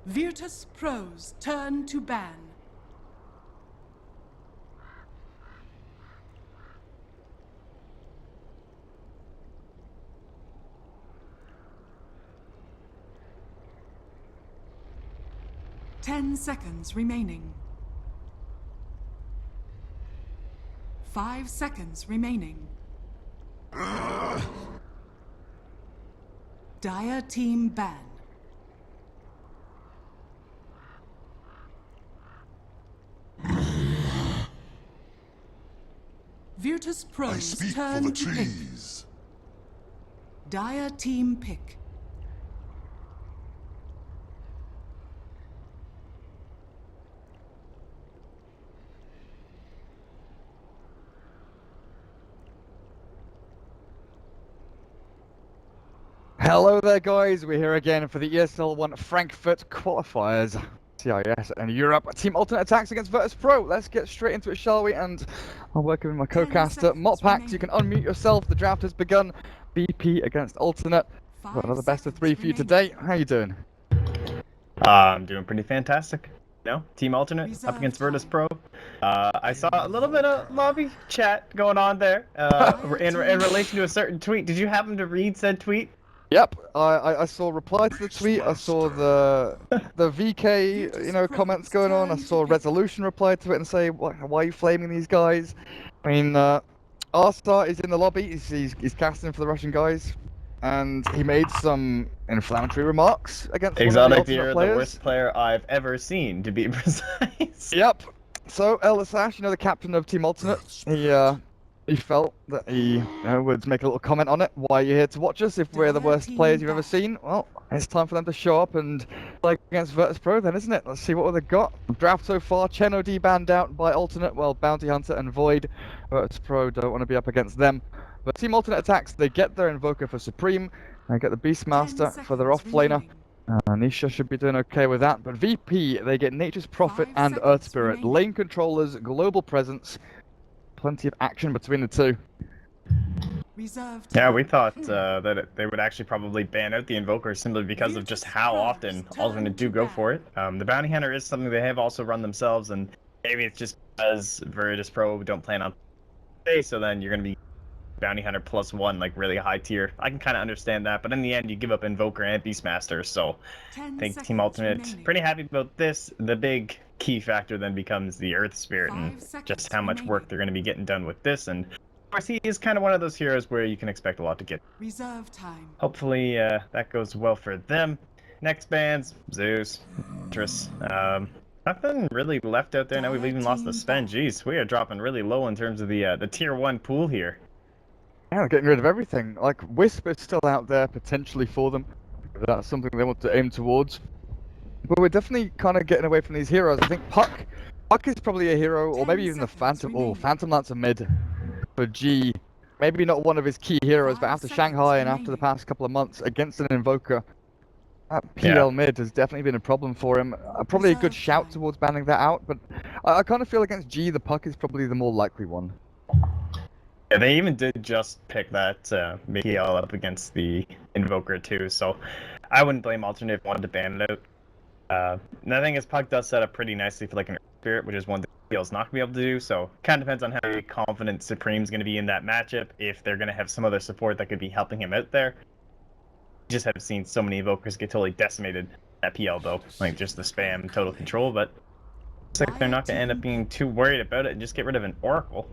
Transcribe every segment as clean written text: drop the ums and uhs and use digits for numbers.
Virtus.Pro's turn to ban. Ten seconds remaining. 5 seconds remaining. Dire team ban. Virtus.Pro's turn to pick. Dire team pick. Hello there guys, we're here again for the ESL One Frankfurt qualifiers, CIS and Europe. Team alternate attacks against Virtus.Pro. Let's get straight into it, shall we? And I'm working with my co-caster, Motpax. You can unmute yourself, the draft has begun. BP against alternate. Got another best of 3 for you today. How you doing? I'm doing pretty fantastic. No, team alternate up against Virtus.Pro. I saw a little bit of lobby chat going on there in relation to a certain tweet. Did you happen to read said tweet? Yep, I saw a reply to the tweet, I saw the VK, comments going on, I saw Resolution reply to it and say, why are you flaming these guys? I mean, Arstar is in the lobby, he's casting for the Russian guys, and he made some inflammatory remarks against Exotic the the worst player I've ever seen, to be precise. Yep, so Ellis Ash, the captain of Team Alternate, he felt that he would make a little comment on it. Why are you here to watch us if we're the worst players you've ever seen? Well, it's time for them to show up and play against Virtus.Pro then, isn't it? Let's see what they've got. Draft so far, Chen OD banned out by Alternate, well, Bounty Hunter and Void. Virtus.Pro don't want to be up against them. But Team Alternate attacks, they get their Invoker for Supreme, and get the Beastmaster for their off-laner. Nisha should be doing okay with that. But VP, they get Nature's Prophet and Earth Spirit. Lane controllers, global presence. Plenty of action between the two. Yeah, we thought that they would actually probably ban out the Invoker simply because of just how often alternate do go for it. The Bounty Hunter is something they have also run themselves, and maybe it's just because Virtus.Pro don't plan on play, so then you're going to be Bounty Hunter +1, like really high tier. I can kind of understand that, but in the end you give up Invoker and Beastmaster, so I think Team Alternate pretty happy about this. The big key factor then becomes the Earth Spirit and just how much work they're going to be getting done with this. And of course, he is kind of one of those heroes where you can expect a lot to get. Reserve time. Hopefully that goes well for them. Next bans, Zeus, Tris. Nothing really left out there. Now we've even lost the Sven. Jeez, we are dropping really low in terms of the tier 1 pool here. Yeah, getting rid of everything. Like, Wisp is still out there potentially for them. That's something they want to aim towards. But we're definitely kind of getting away from these heroes. I think Puck is probably a hero, or maybe even the Phantom. Oh, Phantom Lancer mid for G. Maybe not one of his key heroes, but after Shanghai and after the past couple of months against an Invoker, that PL mid has definitely been a problem for him. Probably a good shout towards banning that out, but I kind of feel against G, the Puck is probably the more likely one. Yeah, they even did just pick that PL up against the Invoker too, so I wouldn't blame Alternate if they wanted to ban it out. The thing is, Puck does set up pretty nicely for like an Earth Spirit, which is one thing PL's not going to be able to do, so kind of depends on how confident Supreme's going to be in that matchup, if they're going to have some other support that could be helping him out there. We just have seen so many Invokers get totally decimated at PL though, like just the spam, total control, but looks like they're not going to end up being too worried about it and just get rid of an Oracle.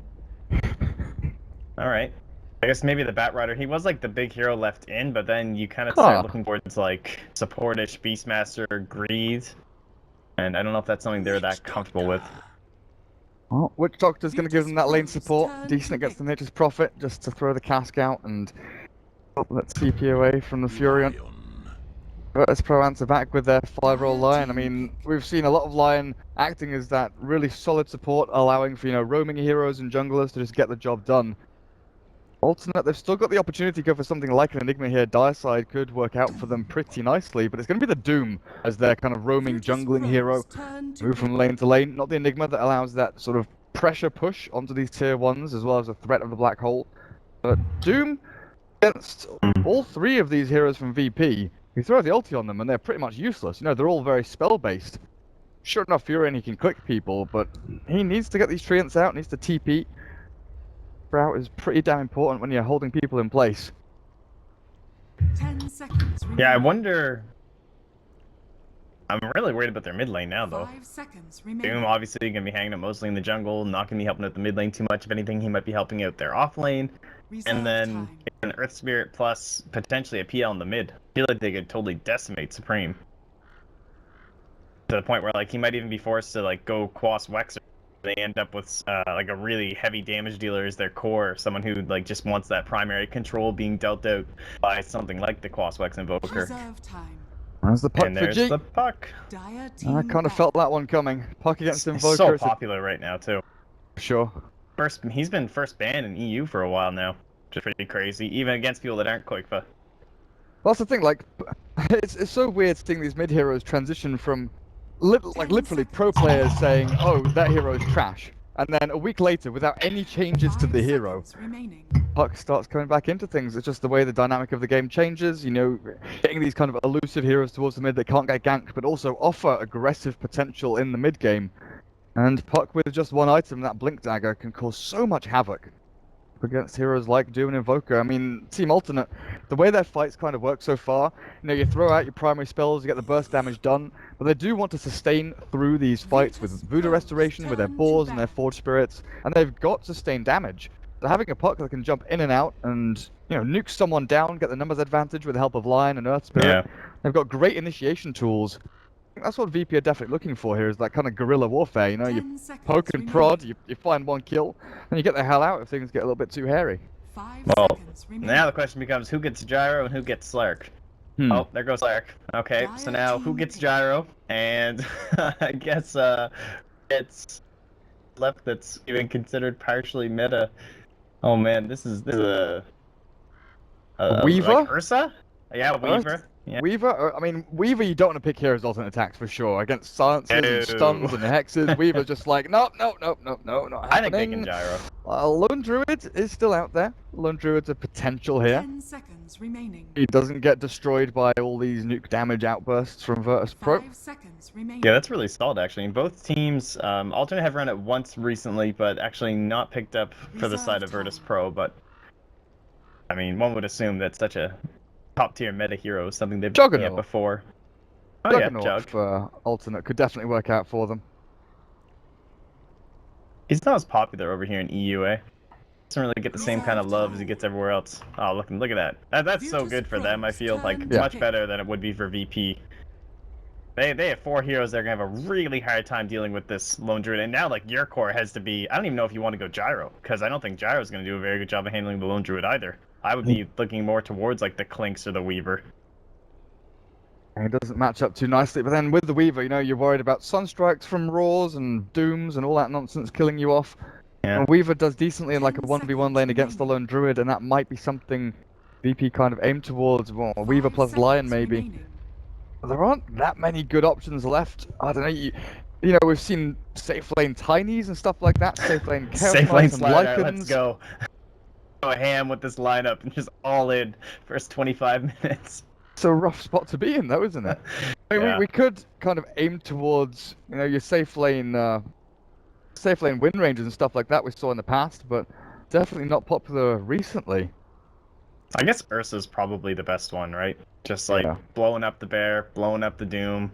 Alright. I guess maybe the Batrider, he was like the big hero left in, but then you kind of start looking towards like supportish Beastmaster, Greed, and I don't know if that's something they're that comfortable with. Well, Witch Doctor's going to give them that lane support, decent against the Nature's Prophet, just to throw the cask out and let CP away from the Furion. Virtus.Pro answer back with their 5-roll Lion. I mean, we've seen a lot of Lion acting as that really solid support, allowing for, roaming heroes and junglers to just get the job done. Alternate, they've still got the opportunity to go for something like an Enigma here. Dire side could work out for them pretty nicely, but it's going to be the Doom as their kind of roaming jungling hero. Move from lane to lane, not the Enigma that allows that sort of pressure push onto these tier 1s as well as the threat of the black hole. But Doom, against all 3 of these heroes from VP, You throw the ulti on them and they're pretty much useless. You know, they're all very spell-based. Sure enough, Fury he can click people, but he needs to get these treants out, needs to TP. Sprout is pretty damn important when you're holding people in place. 10 seconds remaining. Yeah, I wonder. I'm really worried about their mid lane now, though. 5 seconds remaining. Doom obviously going to be hanging out mostly in the jungle, not going to be helping out the mid lane too much. If anything, he might be helping out their off lane. Reserve And then time. an Earth Spirit plus potentially a PL in the mid. I feel like they could totally decimate Supreme. To the point where like he might even be forced to like go Quas Wexer. They end up with like a really heavy damage dealer as their core, someone who like just wants that primary control being dealt out by something like the Quas Wex Invoker. Reserve time. There's the puck And for there's G. the puck. Dire team I kind of back. felt that one coming. Puck against It's Invoker. so it's a- popular right now too. Sure. He's been first banned in EU for a while now, which is pretty crazy, even against people that aren't Qualifier. That's the thing, like, it's so weird seeing these mid heroes transition from literally pro players saying, oh, that hero is trash. And then a week later, without any changes to 5 the hero, seconds remaining. Puck starts coming back into things. It's just the way the dynamic of the game changes, you know, getting these kind of elusive heroes towards the mid that can't get ganked, but also offer aggressive potential in the mid game. And Puck with just one item, that Blink Dagger, can cause so much havoc against heroes like Doom and Invoker. I mean, Team Alternate, the way their fights kind of work so far, you know, you throw out your primary spells, you get the burst damage done, but they do want to sustain through these fights with Voodoo Restoration, with their Boars and their Forge Spirits, and they've got sustained damage. So having a Puck that can jump in and out and, you know, nuke someone down, get the numbers advantage with the help of Lion and Earth Spirit, Yeah. they've got great initiation tools. I think that's what VP are definitely looking for here, is that kind of guerrilla warfare, you know, you 10 seconds poke and remaining. prod, you find one kill, and you get the hell out if things get a little bit too hairy. 5 Well, seconds remaining. now the question becomes who gets Gyro and who gets Slark. Oh, there goes Slark. Okay, so now who gets Gyro? And I guess it's left that's even considered partially meta. Oh man, this is a Weaver? like Ursa? Yeah, Weaver. Yeah. Weaver, I mean, Weaver you don't want to pick here as alternate attacks for sure. Against silences and No. stuns and hexes, Weaver's just like, nope, not I think they happening. can Gyro. Lone Druid is still out there. Lone Druid's a potential here. 10 seconds remaining. He doesn't get destroyed by all these nuke damage outbursts from Virtus.Pro. 5 seconds remaining. Yeah, that's really solid actually. Both teams, Alternate have run it once recently, but actually not picked up for the side of Virtus.Pro. But I mean, one would assume that such a top tier meta hero is something they've Juggernaut. done before. Oh yeah, Juggernaut Jug. for alternate could definitely work out for them. He's not as popular over here in EU, eh? Doesn't really get the same kind of love as he gets everywhere else. Oh, look at that. That's so good for them. I feel like Yeah. much better than it would be for VP. They have 4 heroes. They're gonna have a really hard time dealing with this Lone Druid, and now like your core has to be. I don't even know if you want to go Gyro, because I don't think Gyro's gonna do a very good job of handling the Lone Druid either. I would be looking more towards like the Clinks or the Weaver. And it doesn't match up too nicely, but then with the Weaver, you know, you're worried about Sunstrikes from Roars and Dooms and all that nonsense killing you off. Yeah. And Weaver does decently in like a 10 1v1 lane against the Lone Druid, and that might be something VP kind of aim towards. Well, Weaver 5 plus Lion seconds maybe. remaining. There aren't that many good options left. I don't know, you know, we've seen safe lane Tinies and stuff like that, safe lane Chaos Safe lane Knights and slider. Let's Lycans. go. Go ham with this lineup and just all in first 25 minutes. It's a rough spot to be in though, isn't it? I mean, Yeah. we could kind of aim towards, you know, your safe lane win ranges and stuff like that we saw in the past, but definitely not popular recently. I guess Ursa's probably the best one, right? Just like Yeah. blowing up the bear, blowing up the Doom.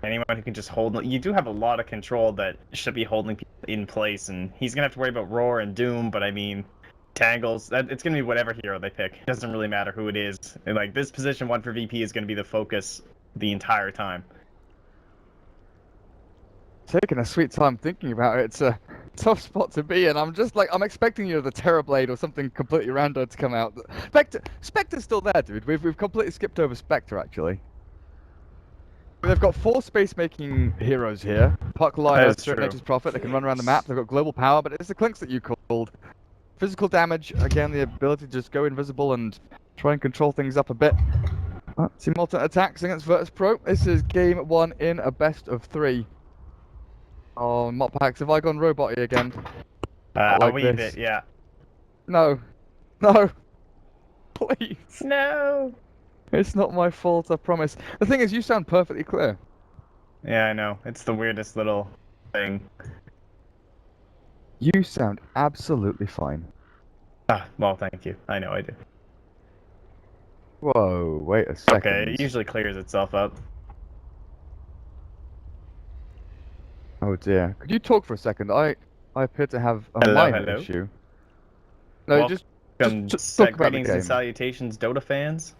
Anyone who can just hold. You do have a lot of control that should be holding people in place, and he's gonna have to worry about Roar and Doom. But I mean, Tangles. It's gonna be whatever hero they pick. It doesn't really matter who it is. And like this position 1 for VP is gonna be the focus the entire time. Taking a sweet time thinking about it. It's a tough spot to be in. I'm just like, I'm expecting, you know, the Terrorblade or something completely random to come out. Spectre's still there, dude. We've completely skipped over Spectre, actually. They've got 4 space-making heroes here. Puck, Lion, That's Certain true. Nature's Prophet. They can run around the map. They've got global power, but it's the Clinks that you called. Physical damage, again, the ability to just go invisible and try and control things up a bit. Team Alternate attacks against Virtus.Pro. This is game 1 in a best of 3. Oh, Moppacks, have I gone robot-y again? A like wee this. bit, yeah. No. No. Please. No. It's not my fault, I promise. The thing is, you sound perfectly clear. Yeah, I know. It's the weirdest little thing. You sound absolutely fine. Ah, well, thank you. I know I do. Whoa, wait a second. Okay, it usually clears itself up. Oh dear. Could you talk for a second? I appear to have a Hello, minor hello. issue. No, Welcome, just talk about the greetings and game. salutations, Dota fans.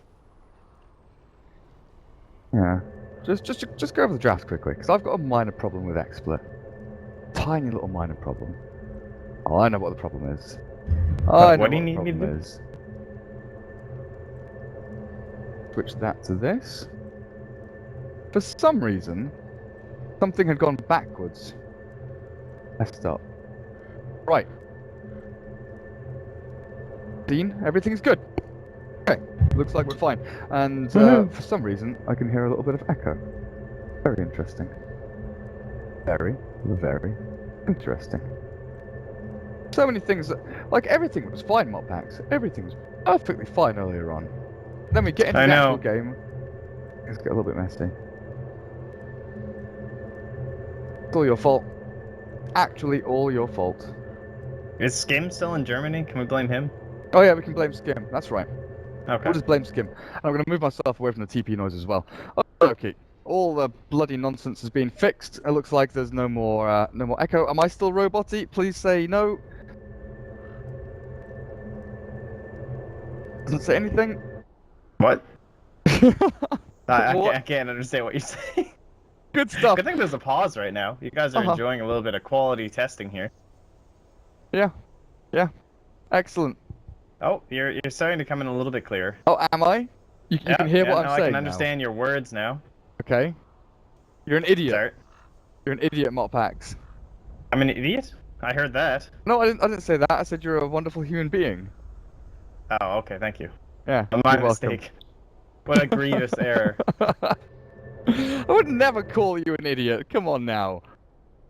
Yeah. Just go over the draft quickly, because I've got a minor problem with XSplit. Tiny little minor problem. Oh, I know what the problem is. I know What do what you the need me to problem do? is. Switch that to this. For some reason, something had gone backwards. Messed up. Right. Dean, everything's good. Okay, looks like we're fine. And for some reason, I can hear a little bit of echo. Very interesting. Very, very interesting. So many things that, like, everything was fine, Moppax. Everything was perfectly fine earlier on. Then we get into I the know. actual game. Things get a little bit messy. It's all your fault. Actually, all your fault. Is Skim still in Germany? Can we blame him? Oh yeah, we can blame Skim. That's right. Okay. We'll just blame Skim. And I'm going to move myself away from the TP noise as well. Okay. All the bloody nonsense has been fixed. It looks like there's no more echo. Am I still roboty? Please say no. Doesn't say anything. What? I What? can't understand what you're saying. Good stuff. Good thing there's a pause right now. You guys are enjoying a little bit of quality testing here. Yeah. Yeah. Excellent. Oh, you're starting to come in a little bit clearer. Oh, am I? You can hear what I'm saying I can understand your words now. now. Okay. You're an idiot. Sorry. You're an idiot, Moppax. I'm an idiot? I heard that. No, I didn't say that. I said you're a wonderful human being. Oh, okay, thank you. Yeah. My you're welcome. mistake. What a grievous error. I would never call you an idiot. Come on now.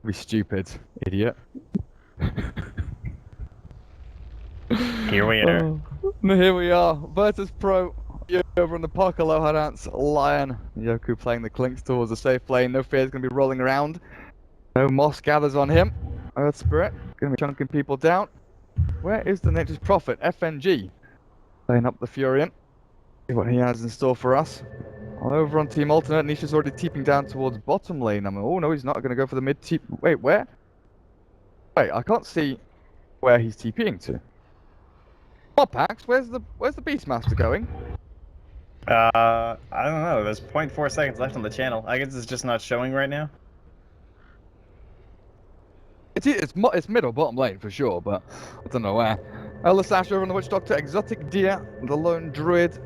Be stupid, idiot. Here we are. Oh, here we are. Virtus.Pro. Over on the Park Aloha Dance. Lion. Yoku playing the clinks towards the safe lane. No fear is going to be rolling around. No moss gathers on him. Earth Spirit. Going to be chunking people down. Where is the Nature's Prophet? FNG. Playing up the Furion. See what he has in store for us. Over on Team Alternate, Nisha's already teeping down towards bottom lane. Oh no, he's not going to go for the mid teep. Wait, where? Wait, I can't see where he's TPing to. Moppax, where's the Beastmaster going? I don't know. There's 0.4 seconds left on the channel. I guess it's just not showing right now. It's mid or bottom lane for sure, but I don't know where. Elder Sash over on the Witch Doctor, Exotic Deer, the Lone Druid.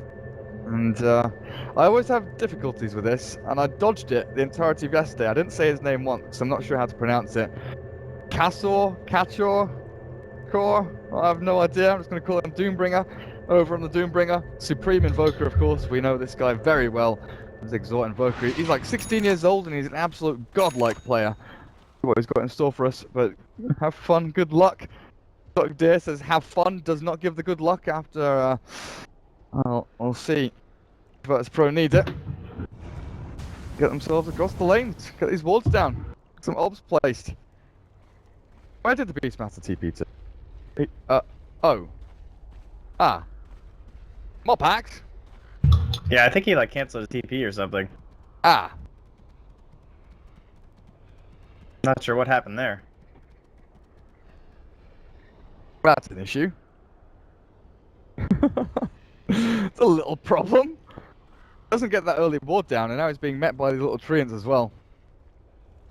And I always have difficulties with this, and I dodged it the entirety of yesterday. I didn't say his name once, so I'm not sure how to pronounce it. Kachor? I have no idea. I'm just going to call him Doombringer. Over on the Doombringer. Supreme Invoker, of course. We know this guy very well. He's Exhort Invoker. He's like 16 years old, and he's an absolute godlike player. What he's got in store for us, but have fun, good luck. Dr. Deer says, have fun, does not give the good luck after, we'll see. Virtus.Pro need it. Get themselves across the lanes, get these wards down, get some obs placed. Where did the Beastmaster TP to? Oh. Ah. Moppax? Yeah, I think he like canceled his TP or something. Ah. Not sure what happened there. That's an issue. It's a little problem. Doesn't get that early ward down, and now he's being met by these little treants as well.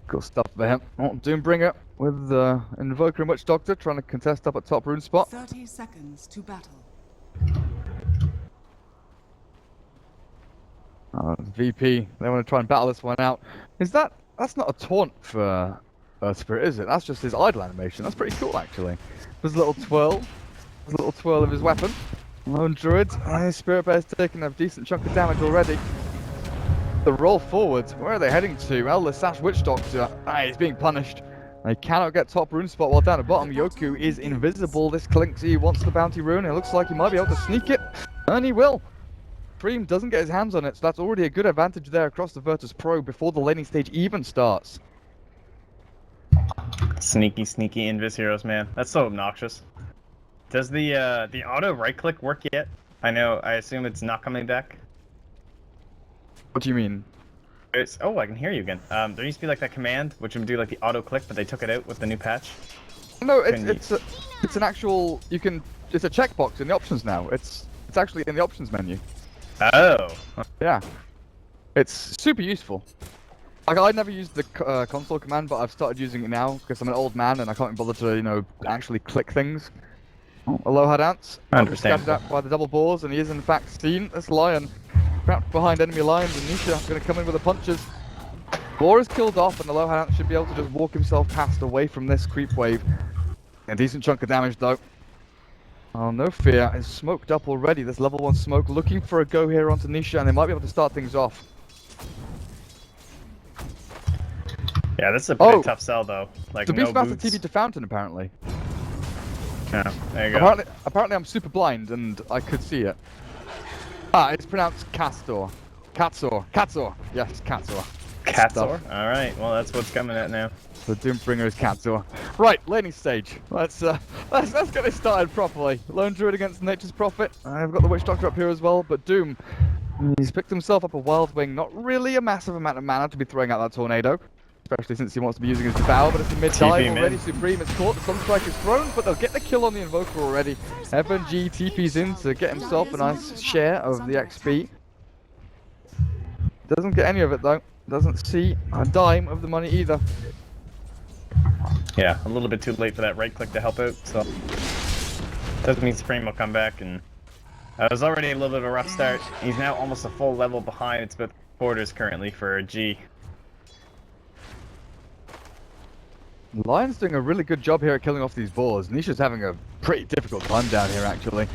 Cool stuff for him. Oh, Doombringer with Invoker and Witch Doctor trying to contest up at top rune spot. 30 seconds to battle. VP, they want to try and battle this one out. That's not a taunt for Spirit, is it? That's just his idle animation. That's pretty cool, actually. There's a little twirl. There's a little twirl of his weapon. Lone Druid. His Spirit Bear's taking a decent chunk of damage already. The roll forward. Where are they heading to? Elder Sash Witch Doctor. He's being punished. They cannot get top rune spot while down at bottom. Yoku is invisible. This Clinksy wants the bounty rune. It looks like he might be able to sneak it. And he will. Supreme doesn't get his hands on it, so that's already a good advantage there across the Virtus.Pro before the laning stage even starts. Sneaky Invis heroes, man. That's so obnoxious. Does the auto right click work yet? I assume it's not coming back. What do you mean? Oh, I can hear you again. There used to be like that command which would do like the auto click, but they took it out with the new patch. No, it's an actual, it's a checkbox in the options now. It's actually in the options menu. Oh. Yeah. It's super useful. Like, I never used the console command, but I've started using it now because I'm an old man and I can't be bothered to, you know, actually click things. Oh, Aloha Dance. Understandable. Scattered out by the double boars, and he is in fact seen. This lion trapped behind enemy lions, and Nisha going to come in with the punches. Boar is killed off, and Aloha Dance should be able to just walk himself past away from this creep wave. A decent chunk of damage though. Oh, no fear. It's smoked up already. This level 1 smoke looking for a go here onto Nisha, and they might be able to start things off. Yeah, this is a pretty tough sell though. Like, the no Beastmaster boots. TV to Fountain apparently. Yeah, there you go. Apparently I'm super blind and I could see it. Ah, it's pronounced Castor. Katsor. Yes, Katsor. Katsor? Alright, well that's what's coming at now. The Doombringer is Katsor. Right, laning stage. Let's get this started properly. Lone Druid against Nature's Prophet. I've got the Witch Doctor up here as well, but Doom, he's picked himself up a Wild Wing. Not really a massive amount of mana to be throwing out that tornado. Especially since he wants to be using his Devour, but it's a mid-dive already. Supreme is caught, the Sunstrike is thrown, but they'll get the kill on the Invoker already. FNG TP's in to get himself a nice share of the XP. Doesn't get any of it though. Doesn't see a dime of the money either. Yeah, a little bit too late for that right click to help out, so doesn't mean Supreme will come back, and it was already a little bit of a rough start. He's now almost a full level behind. It's about quarters currently for G. Lion's doing a really good job here at killing off these boars. Nisha's having a pretty difficult time down here actually.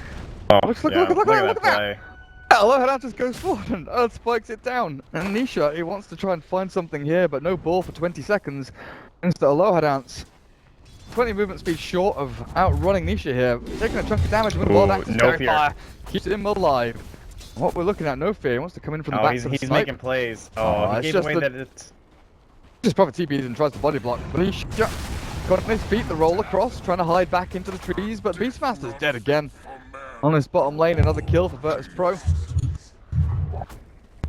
Oh, look yeah, at that play. Aloha just goes forward and Earth spikes it down. And Nisha, he wants to try and find something here, but no ball for 20 seconds. Instead, Aloha Dance, 20 movement speed short of outrunning Nisha here. Taking a chunk of damage with the ball. That's no fear. Keeps him alive. What we're looking at, no fear. He wants to come in from the back. He's making plays. Oh, he gave away that it's... Just Prophet TPs and tries to body block, but he's got on his feet, the roll across, trying to hide back into the trees, but Beastmaster's dead again. On his bottom lane, another kill for Virtus.Pro.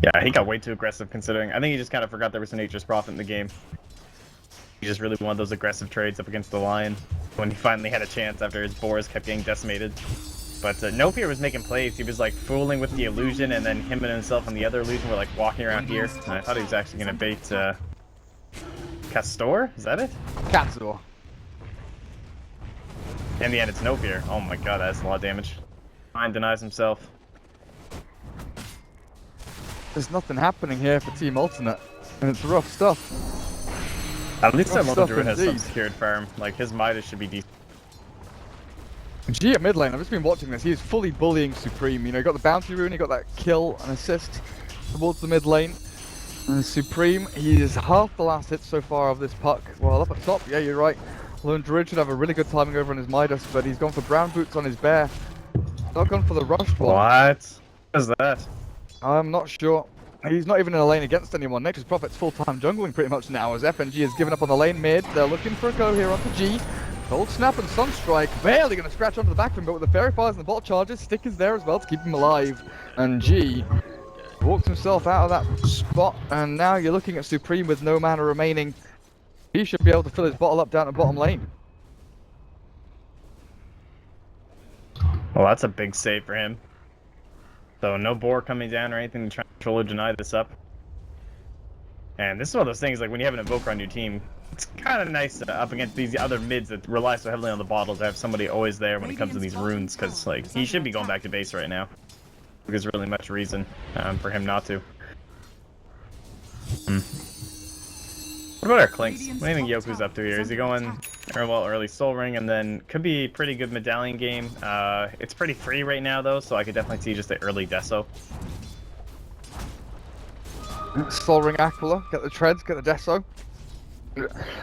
Yeah, he got way too aggressive considering. I think he just kind of forgot there was a Nature's Prophet in the game. He just really wanted those aggressive trades up against the Lion when he finally had a chance after his boars kept getting decimated. But No Fear was making plays. He was like fooling with the illusion, and then him and himself and the other illusion were like walking around here. And I thought he was actually going to bait Castor? Is that it? Katsor. In the end, it's No Fear. Oh my god, that's a lot of damage. Mine denies himself. There's nothing happening here for Team Alternate, and it's rough stuff. At least that Rough Lone stuff Druid has some indeed. secured farm. Like, his Midas should be decent. G at mid lane, I've just been watching this. He is fully bullying Supreme. You know, he got the bounty rune, he got that kill and assist towards the mid lane. And Supreme, he is half the last hit so far of this puck. Well, up at top, yeah, you're right. Lone Druid should have a really good timing over on his Midas, but he's gone for brown boots on his bear. Not gone for the rushed one. What? What is that? I'm not sure. He's not even in a lane against anyone. Nature's Prophet's full-time jungling pretty much now, as FNG has given up on the lane mid. They're looking for a go here onto G. Cold Snap and Sunstrike barely going to scratch onto the back of him, but with the Fairy Fires and the Bolt Charges, Stick is there as well to keep him alive. And G walks himself out of that spot, and now you're looking at Supreme with no mana remaining. He should be able to fill his bottle up down the bottom lane. Well, that's a big save for him. So no boar coming down or anything to try and control or deny this up. And this is one of those things, like when you have an Invoker on your team, it's kind of nice up against these other mids that rely so heavily on the bottle to have somebody always there when it comes to these runes, because like he should be going back to base right now. There's really much reason for him not to. What about our Clinks? What do you think Yoku's up to here? Is he going early Soul Ring and then could be a pretty good medallion game? It's pretty free right now though, so I could definitely see just the early Deso. Soul Ring Aquila, get the treads, get the Deso.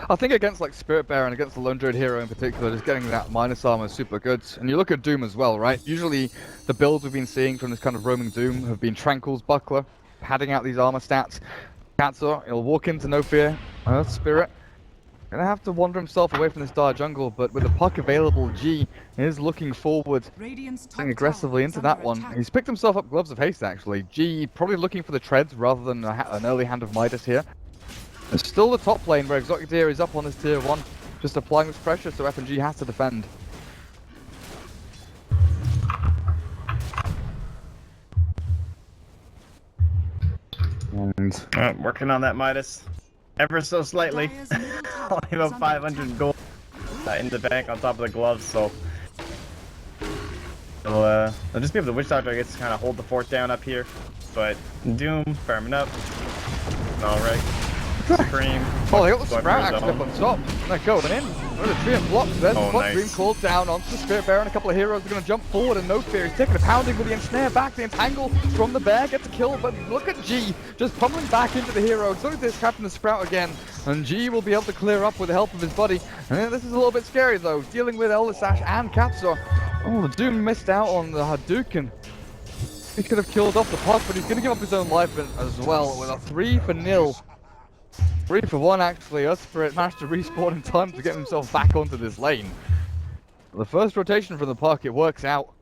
I think against like Spirit Bear and against the Lone Druid hero in particular, just getting that minus armor is super good. And you look at Doom as well, right? Usually the builds we've been seeing from this kind of roaming Doom have been Tranquil's Buckler, padding out these armor stats. Cancer, he'll walk into No Fear, Earth Spirit. Gonna have to wander himself away from this dire jungle, but with the puck available, G is looking forward, going aggressively into that one. He's picked himself up Gloves of Haste actually. G probably looking for the treads rather than an early hand of Midas here. It's still the top lane where Exotic Deer is up on his tier 1, just applying this pressure, so FNG has to defend. And working on that Midas. Ever so slightly. Only about 500 gold in the bank on top of the gloves, so they'll just be able to Witch Doctor, I guess, to kind of hold the fort down up here. But Doom farming up. Alright. Supreme. Oh, they got the Sprout actually up on top. And they're going in. With a tree and blocks. There's the Blood Dream called down onto the Spirit Bear, and a couple of heroes are going to jump forward, and No Fear is taking a pounding with the ensnare back. The entangle from the bear gets a kill, but look at G just pummeling back into the hero. So this Captain the Sprout again, and G will be able to clear up with the help of his buddy. And this is a little bit scary though, dealing with Elder Sash and Katsa. Oh, the Doom missed out on the Hadouken. He could have killed off the puck, but he's going to give up his own life as well with a 3-0. 3 for 1 actually. Earth Spirit managed to respawn in time to get himself back onto this lane. The first rotation from the puck, it works out.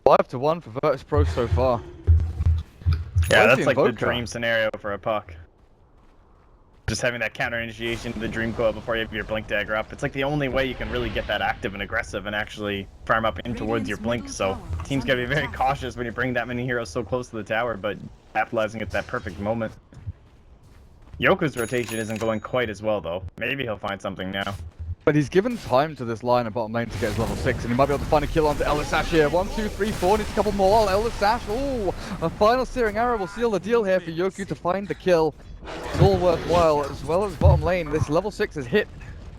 5-1 for Virtus.Pro so far. Yeah, that's like the dream scenario for a puck. Just having that counter initiation to the Dream Coil before you have your Blink Dagger up. It's like the only way you can really get that active and aggressive and actually farm up in towards your Blink. So teams gotta be very cautious when you bring that many heroes so close to the tower, but capitalizing at that perfect moment. Yoku's rotation isn't going quite as well though. Maybe he'll find something now. But he's given time to this line at bottom lane to get his level 6, and he might be able to find a kill onto Elder Sash here. 1, 2, 3, 4, needs a couple more. Elder Sash, ooh, a final searing arrow will seal the deal here for Yoku to find the kill. It's all worthwhile, as well as bottom lane. This level 6 is hit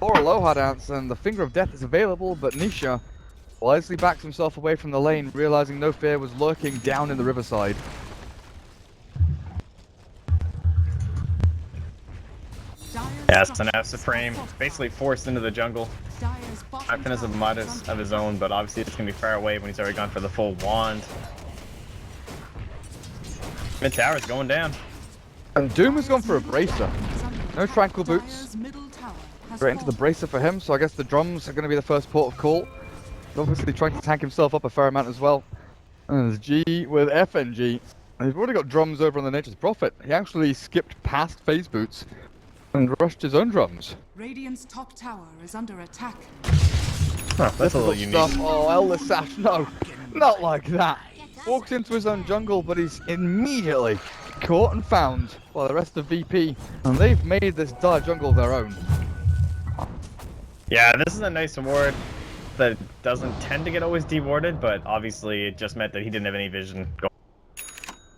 for Aloha Dance, and the Finger of Death is available, but Nisha wisely backs himself away from the lane, realizing No Fear was lurking down in the riverside. Yeah, so now Supreme basically forced into the jungle. Happiness of Midas of his own, but obviously it's going to be far away when he's already gone for the full wand. Mid tower's going down. And Doom has gone for a Bracer. No Tranquil Boots. Straight into the Bracer for him, so I guess the drums are going to be the first port of call. He's obviously trying to tank himself up a fair amount as well. And there's G with FNG. And he's already got drums over on the Nature's Prophet. He actually skipped past Phase Boots and rushed his own drums. Radiant's top tower is under attack. Huh, that's a little unique. Oh, Elder Sash, no, not like that. Walks into his own jungle, but he's immediately caught and found by the rest of VP, and they've made this dire jungle their own. Yeah, this is a nice award that doesn't tend to get always dewarded, but obviously it just meant that he didn't have any vision going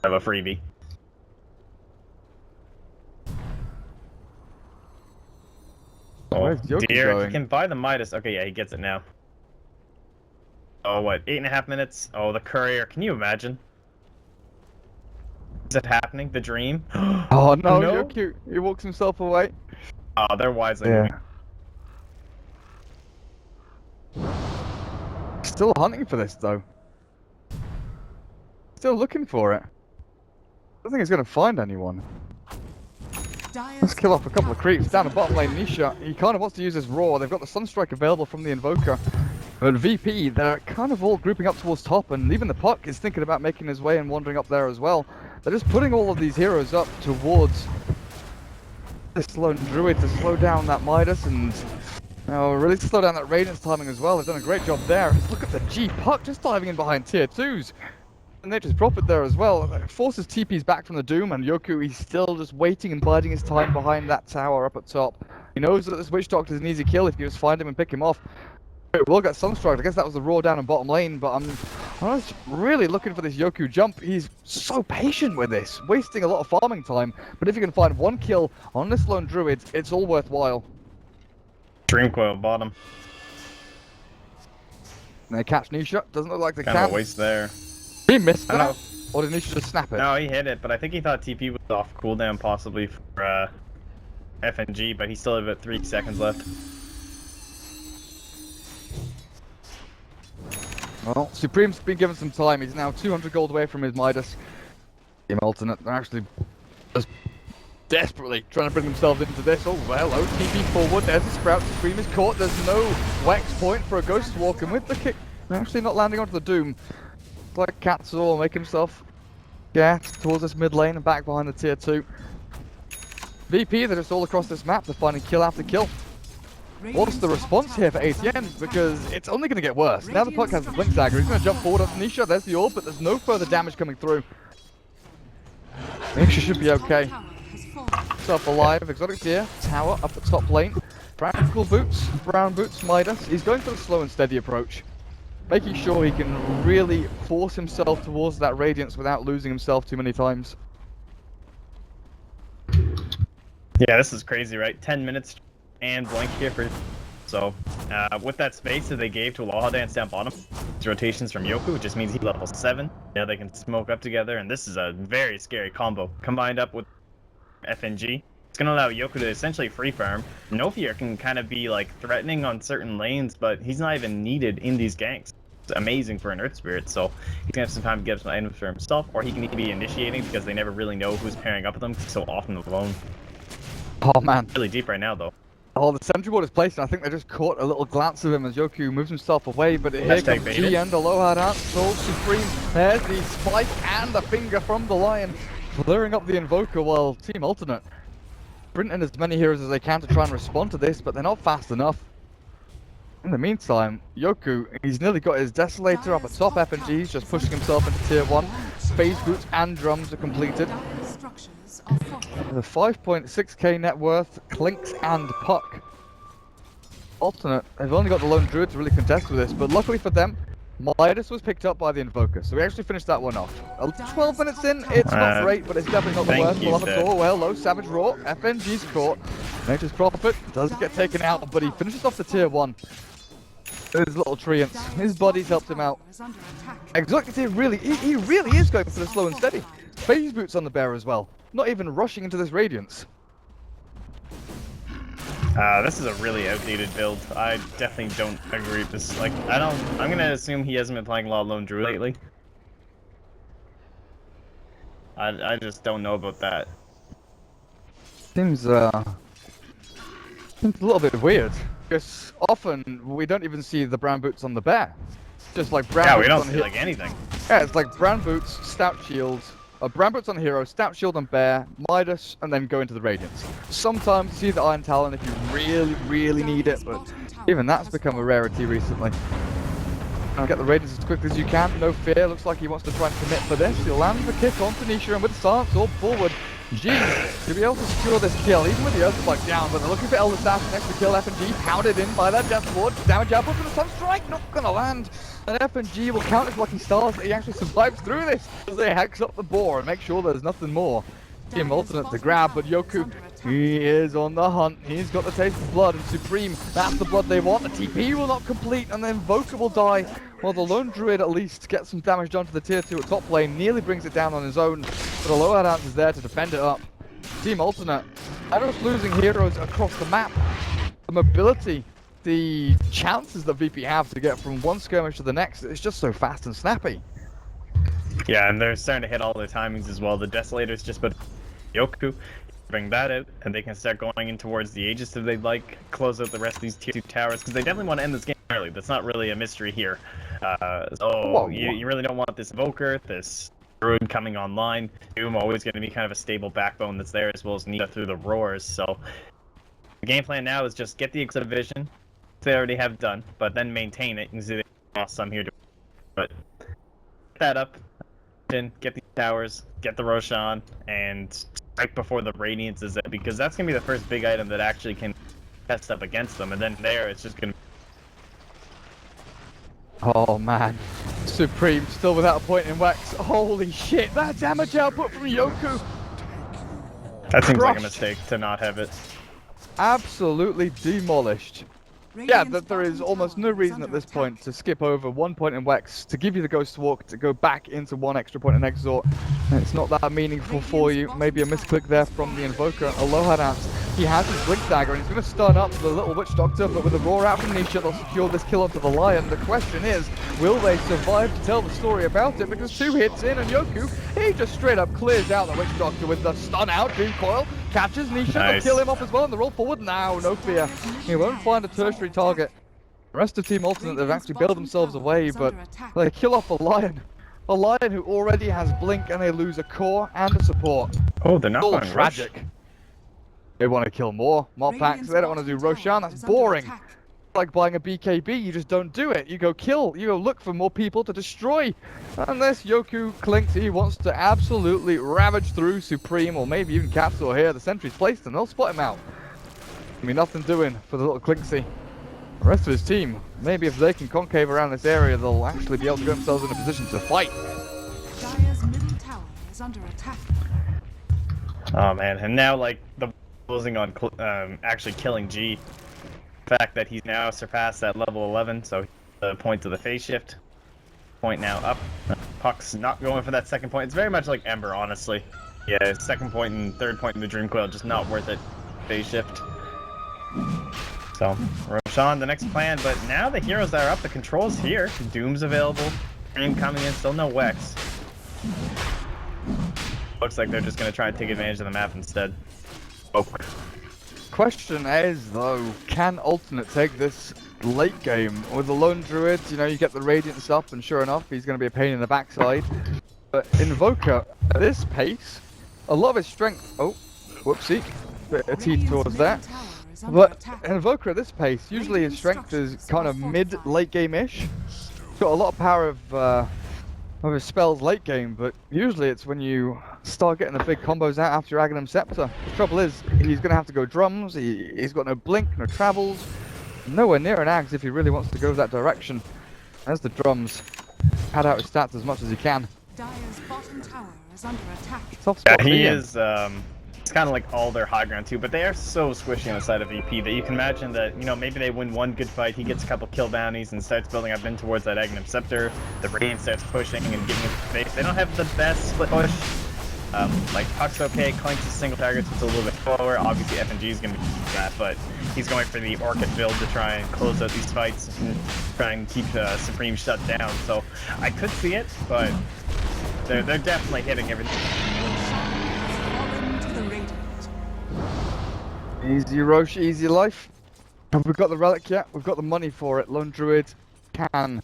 of a freebie. Oh dear, if he can buy the Midas. Okay, yeah, he gets it now. Oh, what, 8.5 minutes? Oh, the courier, can you imagine? Is it happening? The dream? Oh no, no? You're cute. He walks himself away. Oh, they're wisely moving. Still hunting for this though. Still looking for it. I don't think he's going to find anyone. Let's kill off a couple of creeps down the bottom lane. Nisha, he kind of wants to use his Roar. They've got the Sunstrike available from the Invoker. But VP, they're kind of all grouping up towards top, and even the puck is thinking about making his way and wandering up there as well. They're just putting all of these heroes up towards this lone druid to slow down that Midas and really slow down that Radiance timing as well. They've done a great job there. Just look at the G puck just diving in behind tier 2s. And Nature's Prophet there as well. Forces TP's back from the Doom, and Yoku, he's still just waiting and biding his time behind that tower up at top. He knows that this Witch Doctor is an easy kill if you just find him and pick him off. We'll get Sunstrike. I guess that was the Roar down in bottom lane, but I'm just really looking for this Yoku jump. He's so patient with this, wasting a lot of farming time. But if you can find one kill on this lone druid, it's all worthwhile. Dream Coil bottom. And they catch Nisha. Doesn't look like they can. Kind of a waste there. He missed that? Or did Nisha just snap it? No, he hit it, but I think he thought TP was off cooldown possibly for FNG, but he still has about 3 seconds left. Well, Supreme's been given some time. He's now 200 gold away from his Midas. Team Alternate, they're actually just desperately trying to bring themselves into this. Oh, well, OTP forward. There's the Sprout. Supreme is caught. There's no Wex point for a Ghost Walk, and with the kick, actually not landing onto the Doom. It's like Katsu will make himself get towards this mid lane and back behind the tier 2. VP, they're just all across this map. They're finding kill after kill. What's the response here for ATN? Because it's only going to get worse. Now the puck has the Blink Dagger. He's going to jump forward onto Nisha. There's the orb, but there's no further damage coming through. Nisha should be okay. Up alive. Exotic Deer, tower up the top lane. Practical boots, brown boots, Midas. He's going for the slow and steady approach, making sure he can really force himself towards that Radiance without losing himself too many times. Yeah, this is crazy, right? 10 minutes and blank here for... So, with that space that they gave to Aloha Dance down bottom, rotations from Yoku, which just means he's level 7. Now they can smoke up together, and this is a very scary combo. Combined up with FNG, it's going to allow Yoku to essentially free farm. Nofier can kind of be like threatening on certain lanes, but he's not even needed in these ganks. It's amazing for an Earth Spirit, so he's going to have some time to get some items for himself, or he can be initiating because they never really know who's pairing up with them because he's so often alone. Oh man. Really deep right now, though. Oh, the sentry ward is placed, and I think they just caught a little glance of him as Yoku moves himself away, but here comes G and Aloha Dance, Soul Supreme. There's the spike and the finger from the Lion, clearing up the Invoker while Team Alternate sprinting as many heroes as they can to try and respond to this, but they're not fast enough. In the meantime, Yoku, he's nearly got his Desolator up atop FNG, he's just pushing himself into tier 1. Phase boots and drums are completed. The 5.6k net worth, Clinks and Puck. Alternate, they've only got the Lone Druid to really contest with this, but luckily for them, Midas was picked up by the Invoker, so we actually finished that one off. 12 minutes in, it's not great, but it's definitely not the worst. We'll have a call. Well, low Savage Raw, FNG's caught. Nature's Prophet doesn't get taken out, but he finishes off the tier 1. His little treants, his buddies helped him out. Executive really, he really is going for the slow and steady. Phase boots on the bear as well, not even rushing into this Radiance. This is a really outdated build. I definitely don't agree with this. Like, I'm gonna assume he hasn't been playing a lot of Lone Druid lately. I just don't know about that. Seems a little bit weird, because often we don't even see the brown boots on the bear. Just like brown boots on we don't see like anything. Yeah, it's like brown boots, stout shield, brown boots on hero, stout shield on bear, Midas, and then go into the Radiance. Sometimes you see the Iron Talon if you really need it, but even that's become a rarity recently. Get the Radiance as quickly as you can, no fear, looks like he wants to try and commit for this. He'll land the kick on Tanisha, and with the stance all forward, G to be able to secure this kill, even with the Earthquake down, but they're looking for Elder Staff next to kill FNG, pounded in by that Death Ward, damage output from the Sunstrike, not gonna land, and FNG will count his lucky stars that he actually survives through this, as they hex up the boar and make sure there's nothing more. Team Alternate to grab, but Yoku, he is on the hunt, he's got the taste of blood, and Supreme, that's the blood they want, the TP will not complete, and the Invoker will die. Well, the Lone Druid at least gets some damage done to the tier 2 at top lane, nearly brings it down on his own, but Aloha Dance is there to defend it up. Team Alternate, not just losing heroes across the map, the mobility, the chances that VP have to get from one skirmish to the next, it's just so fast and snappy. Yeah, and they're starting to hit all their timings as well. The Desolator's just put Yoku, bring that out, and they can start going in towards the Aegis if they'd like, close out the rest of these tier 2 towers, because they definitely want to end this game early. That's not really a mystery here. You really don't want this Invoker, this Druid coming online. Doom always going to be kind of a stable backbone that's there, as well as Nita through the roars. So the game plan now is just get the Division, they already have done, but then maintain it. You can see they lost some here, but get that up, get these towers, get the Roshan, and right before the Radiance is there, because that's going to be the first big item that actually can test up against them, and then there it's just going to... Oh man, Supreme still without a point in Wax. Holy shit, that damage output from Yoku! That seems like a mistake to not have it. Absolutely demolished. Yeah, there is almost no reason at this point to skip over 1 point in Wex, to give you the Ghost Walk, to go back into 1 extra point in Exort. It's not that meaningful for you. Maybe a misclick there from the Invoker. Aloha Dance He has his Blink Dagger and he's going to stun up the little Witch Doctor, but with a roar out from Nisha, they'll secure this kill onto the Lion. The question is, will they survive to tell the story about it? Because 2 hits in and Yoku, he just straight up clears out the Witch Doctor with the stun out. Doom Coil catches Nisha, they'll kill him off as well, and the roll forward now, no fear. He won't find a tertiary target. The rest of Team Alternate, they've actually bailed themselves away, but they kill off a Lion. A Lion who already has Blink, and they lose a core and a support. Oh, they're not all going tragic. Rush. They want to kill more. Mob packs, they don't want to do Roshan, that's boring. Like buying a BKB, you just don't do it. You go kill, you go look for more people to destroy. Unless Yoku clinks, he wants to absolutely ravage through Supreme, or maybe even Capsule here. The sentry's placed and they'll spot him out. I mean, nothing doing for the little Clinksy. The rest of his team, maybe if they can concave around this area, they'll actually be able to get themselves in a position to fight. Dire's middle tower is under attack. Oh man, and now like the closing on actually killing G. The fact that he's now surpassed that level 11, so the point to the phase shift. Point now up. Puck's not going for that second point. It's very much like Ember, honestly. Yeah, second point and third point in the Dream Coil, just not worth it. Phase shift. So, Roshan, the next plan, but now the heroes that are up, the controls here. Doom's available. Dream coming in, still no Wex. Looks like they're just going to try and take advantage of the map instead. Oh. Question is, though, can Alternate take this late game? With the Lone Druid, you know, you get the Radiance up, and sure enough, he's going to be a pain in the backside. But Invoker, at this pace, a lot of his strength... Oh, whoopsie. Bit of teeth towards that. But Invoker at this pace, usually his strength is kind of mid-late game-ish. He's got a lot of power of his spells late game, but usually it's when you start getting the big combos out after your Aghanim Scepter. The trouble is, he's going to have to go drums, he's got no blink, no travels, nowhere near an Ags if he really wants to go that direction. There's the drums. Pad out his stats as much as he can. Dire's bottom tower is under attack. Tough spot Yeah, for he him. is, it's kind of like all their high ground too, but they are so squishy on the side of VP that you can imagine that, you know, maybe they win one good fight, he gets a couple kill bounties and starts building up in towards that Aghanim Scepter, the Radiant starts pushing and giving him space. They don't have the best split push. Like Puck's okay, Clink's single targets, it's a little bit slower. Obviously FNG is going to be that, but he's going for the Orchid build to try and close out these fights and try and keep Supreme shut down. So I could see it, but they're definitely hitting everything. Easy Roche, easy life. Have we got the relic yet? We've got the money for it. Lone Druid can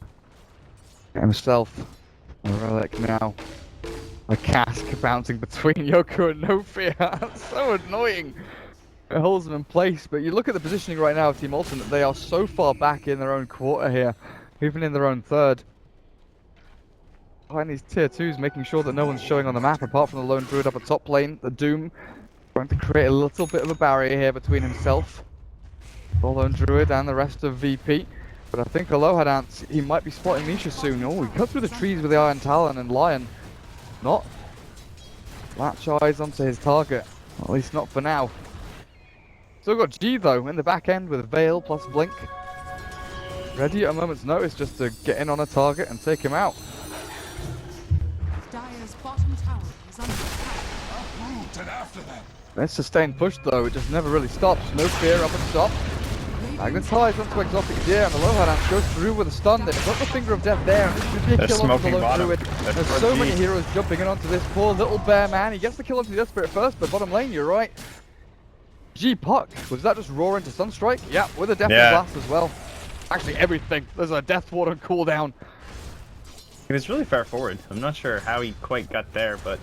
get himself a relic now. A cask bouncing between Yoku and No Fear. That's so annoying. It holds them in place, but you look at the positioning right now of Team Alternate, they are so far back in their own quarter here, even in their own third. Behind these tier 2s, making sure that no one's showing on the map apart from the Lone Druid up at top lane, the Doom. Trying to create a little bit of a barrier here between himself, the Lone Druid, and the rest of VP. But I think Alohadance, he might be spotting Nisha soon. Oh, he cut through the trees with the Iron Talon and Lion. Not. Latch eyes onto his target. At least not for now. Still got G though in the back end with Veil plus Blink. Ready at a moment's notice just to get in on a target and take him out. Dire's bottom tower is under attack. This sustained push though, it just never really stops. No Fear up at top. Magnetize onto Exotic Gear and the Alohadance goes through with a stun. They've got the Finger of Death there and this should be a kill onto the Lone Druid. There's so many heroes jumping in onto this poor little bear man. He gets the kill onto the Death Spirit first, but bottom lane, you're right. G Puck, was that just roar into Sunstrike? Yeah, with a Death Blast as well. Actually everything. There's a Death Ward on cooldown. He was really far forward. I'm not sure how he quite got there, but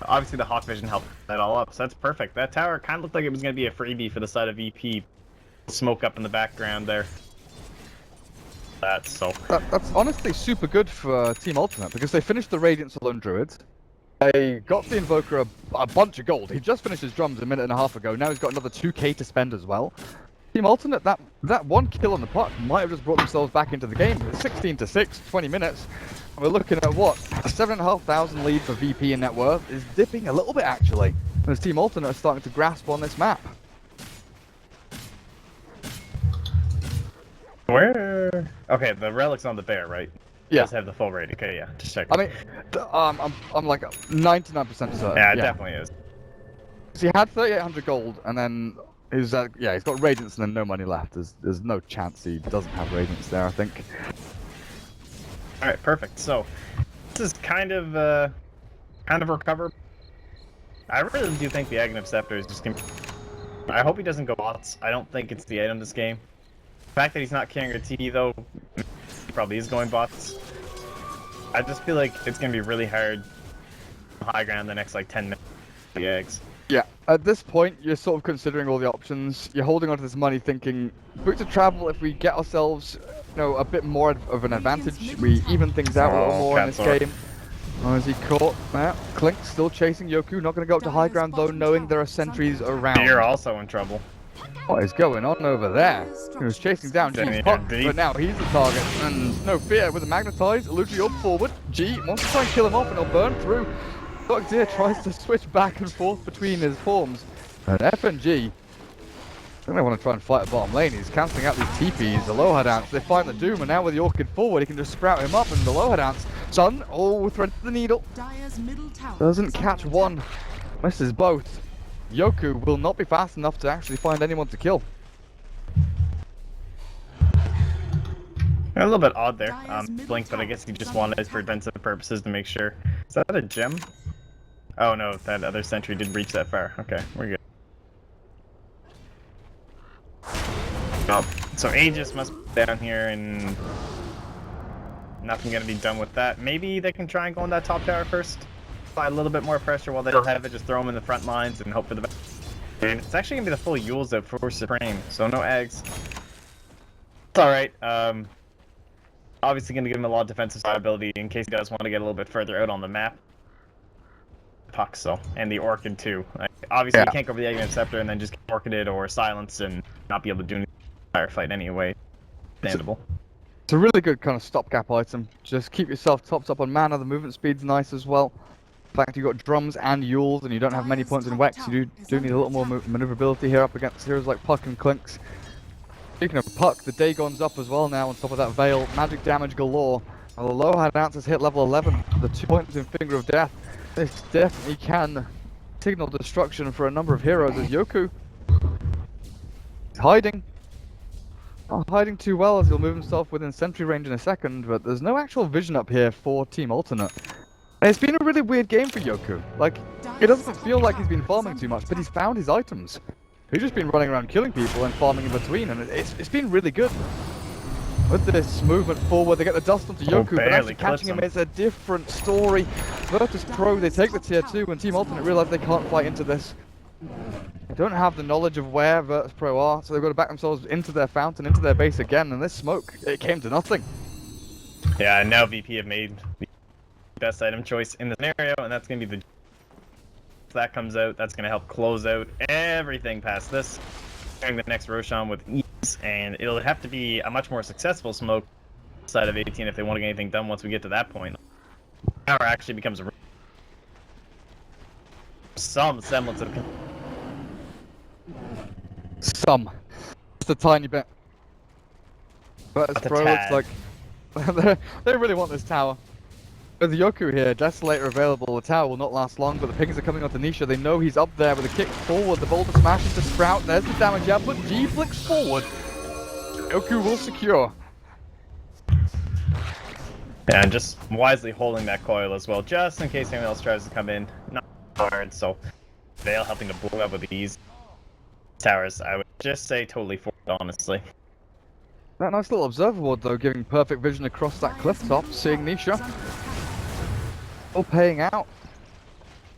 obviously the Hawk Vision helped that all up, so that's perfect. That tower kind of looked like it was going to be a freebie for the side of VP. Smoke up in the background there. That's honestly super good for Team Alternate because they finished the Radiance Lone Druids. They got the Invoker a bunch of gold. He just finished his drums a minute and a half ago. Now he's got another 2k to spend as well. Team Alternate, that one kill on the puck might have just brought themselves back into the game. It's 16-6, 20 minutes. And we're looking at what? A 7,500 lead for VP in net worth is dipping a little bit actually. As Team Alternate are starting to grasp on this map. Where? Okay, the relic's on the bear, right? Yeah. Does have the full rating. Okay, yeah, just checking. I mean, I'm like 99% certain. Yeah, it definitely is. So he had 3,800 gold, and then he's he's got Radiance and then no money left. There's no chance he doesn't have Radiance there, I think. All right, perfect. So this is kind of recover. I really do think the Aghanim Scepter is just gonna. I hope he doesn't go bots. I don't think it's the item this game. The fact that he's not carrying a TD though, he probably is going bots. I just feel like it's gonna be really hard high ground the next like 10 minutes. The eggs. Yeah, at this point, you're sort of considering all the options. You're holding onto this money thinking, book to travel, if we get ourselves, a bit more of an advantage, we even things out a little more in this game. Oh, is he caught? Clink still chasing Yoku, not going to go up to high ground though, knowing there are sentries around. You're also in trouble. What is going on over there? He was chasing down G's puck, but now he's the target, and no fear, with the magnetize, Luigi up forward, G wants to try and kill him off and he'll burn through. Dr. tries to switch back and forth between his forms, and F and G, I think they want to try and fight a bottom lane. He's cancelling out these TPs, the low head ants, they find the Doom, and now with the Orchid forward, he can just sprout him up, and the low head ants, Sun, threads the needle, doesn't catch one, misses both. Yoku will not be fast enough to actually find anyone to kill. A little bit odd there, Blink, but I guess he just wanted it for defensive purposes to make sure. Is that a gem? Oh no, that other sentry did reach that far. Okay, we're good. Oh, so Aegis must be down here and nothing gonna be done with that. Maybe they can try and go on that top tower first. Apply a little bit more pressure while they don't have it, just throw them in the front lines and hope for the best. And it's actually gonna be the full Yules out for Supreme, so no eggs. It's alright, obviously going to give him a lot of defensive ability in case he does want to get a little bit further out on the map. Puck, so. And the Orchid, too. Like, obviously, you can't go for the Aghanim Scepter and then just get Orchided or Silenced and not be able to do anything in the firefight anyway. Understandable. It's a really good kind of stopgap item. Just keep yourself topped up on mana. The movement speed's nice as well. In fact, you've got drums and Yules and you don't have many points in Wex. You do need a little more maneuverability here up against heroes like Puck and Clinks. Speaking of Puck, the Dagon's up as well now on top of that Veil. Magic damage galore. Well, the low hand answers hit level 11. The 2 points in Finger of Death. This definitely can signal destruction for a number of heroes as Yoku is hiding. Not hiding too well as he'll move himself within sentry range in a second, but there's no actual vision up here for Team Alternate. And it's been a really weird game for Yoku. Like, it doesn't feel like he's been farming too much, but he's found his items. He's just been running around killing people and farming in between, and it's been really good. With this movement forward, they get the dust onto Yoku, but actually catching him is a different story. Virtus.Pro, they take the tier 2, and Team Alternate realize they can't fight into this. They don't have the knowledge of where Virtus.Pro are, so they've got to back themselves into their fountain, into their base again, and this smoke, it came to nothing. Yeah, and now VP have made the best item choice in the scenario, and that's going to be the... If that comes out, that's going to help close out everything past this. Carrying the next Roshan with ease, and it'll have to be a much more successful smoke side of ATN if they want to get anything done once we get to that point. Power actually becomes some semblance of... Some. Just a tiny bit. Virtus.Pro looks like... they really want this tower. With Yoku here, Desolator available, the tower will not last long, but the pings are coming onto Nisha. They know he's up there with a kick forward, the boulder smash into Sprout, there's the damage output, G flicks forward. Yoku will secure. Yeah, and just wisely holding that coil as well, just in case anyone else tries to come in. Not hard, so Veil helping to blow up with these towers, I would just say totally forward, honestly. That nice little observer ward though, giving perfect vision across that cliff top, seeing Nisha. All paying out.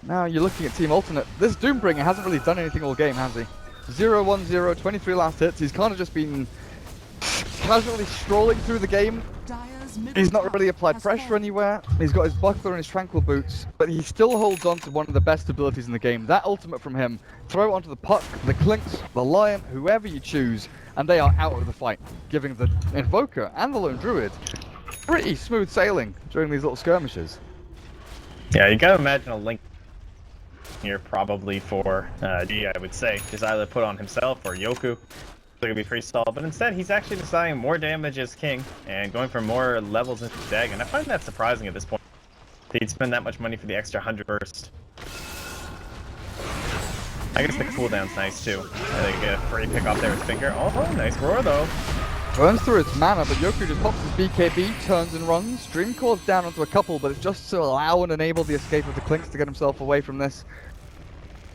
Now you're looking at Team Alternate. This Doombringer hasn't really done anything all game, has he? 0-1-0, 23 last hits. He's kind of just been casually strolling through the game. He's not really applied pressure anywhere. He's got his buckler and his tranquil boots, but he still holds on to one of the best abilities in the game. That ultimate from him, throw it onto the Puck, the Clinks, the Lion, whoever you choose, and they are out of the fight, giving the Invoker and the Lone Druid pretty smooth sailing during these little skirmishes. Yeah, you gotta imagine a Link here probably for G, I would say. Just either put on himself or Yoku. It's gonna be pretty solid, but instead he's actually deciding more damage as King and going for more levels into the deck, and I find that surprising at this point. He'd spend that much money for the extra 100 burst. I guess the cooldown's nice too. They get a free pick off there with Finger. Oh, nice roar though. Burns through its mana, but Yoku just pops his BKB, turns and runs. Dreamcore's down onto a couple, but it's just to allow and enable the escape of the Clinks to get himself away from this.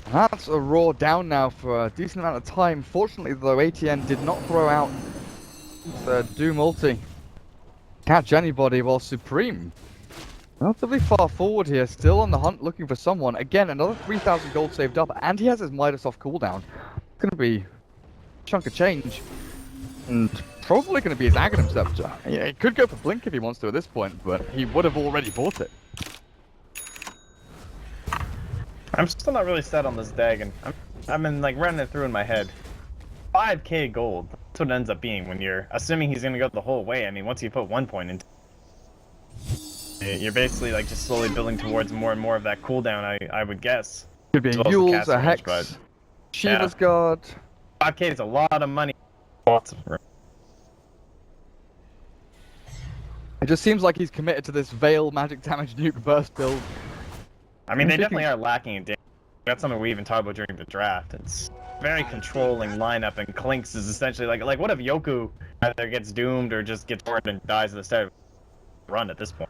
And that's a roar down now for a decent amount of time. Fortunately, though, ATN did not throw out the Doom ulti. Catch anybody, while Supreme, relatively far forward here, still on the hunt looking for someone. Again, another 3,000 gold saved up, and he has his Midas off cooldown. It's going to be a chunk of change. And probably going to be his Aghanim Scepter. Yeah, he could go for Blink if he wants to at this point, but he would have already bought it. I'm still not really set on this Dagon. I'm in, like, running it through in my head. 5k gold. That's what it ends up being when you're assuming he's going to go the whole way. I mean, once you put 1 point into you're basically, like, just slowly building towards more and more of that cooldown, I would guess. Could be a Yule's, a Hex, Shiva's Guard. 5k is a lot of money. Lots of room. It just seems like he's committed to this Veil magic damage nuke burst build. I mean, they definitely are lacking in damage. That's something we even talked about during the draft. It's very controlling lineup, and Clinks is essentially like what if Yoku either gets doomed or just gets bored and dies at the start of the run at this point?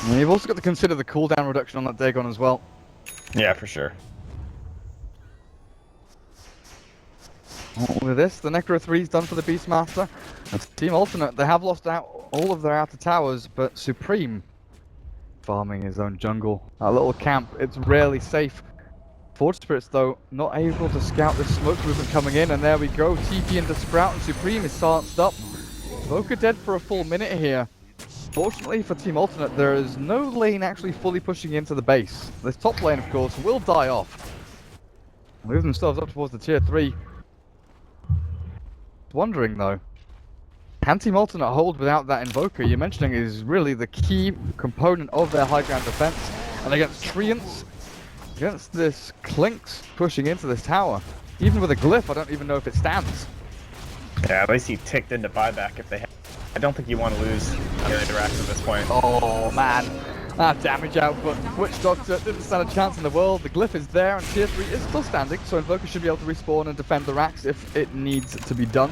And you've also got to consider the cooldown reduction on that Dagon as well. Yeah, for sure. With this, the Necro 3 is done for the Beastmaster. That's Team Alternate. They have lost out all of their outer towers, but Supreme farming his own jungle. That little camp, it's rarely safe. Forge Spirits, though, not able to scout this smoke movement coming in, and there we go. TP into Sprout, and Supreme is silenced up. Boca dead for a full minute here. Fortunately for Team Alternate, there is no lane actually fully pushing into the base. This top lane, of course, will die off. Move themselves up towards the tier 3. Wondering though, can Team Alternate hold without that Invoker you're mentioning is really the key component of their high ground defense? And against Treants, against this Clinks pushing into this tower, even with a glyph, I don't even know if it stands. Yeah, at least he ticked into buyback if they have. I don't think you want to lose either at this point. Oh man, that damage output. Witch Doctor didn't stand a chance in the world. The glyph is there, and tier 3 is still standing, so Invoker should be able to respawn and defend the racks if it needs to be done.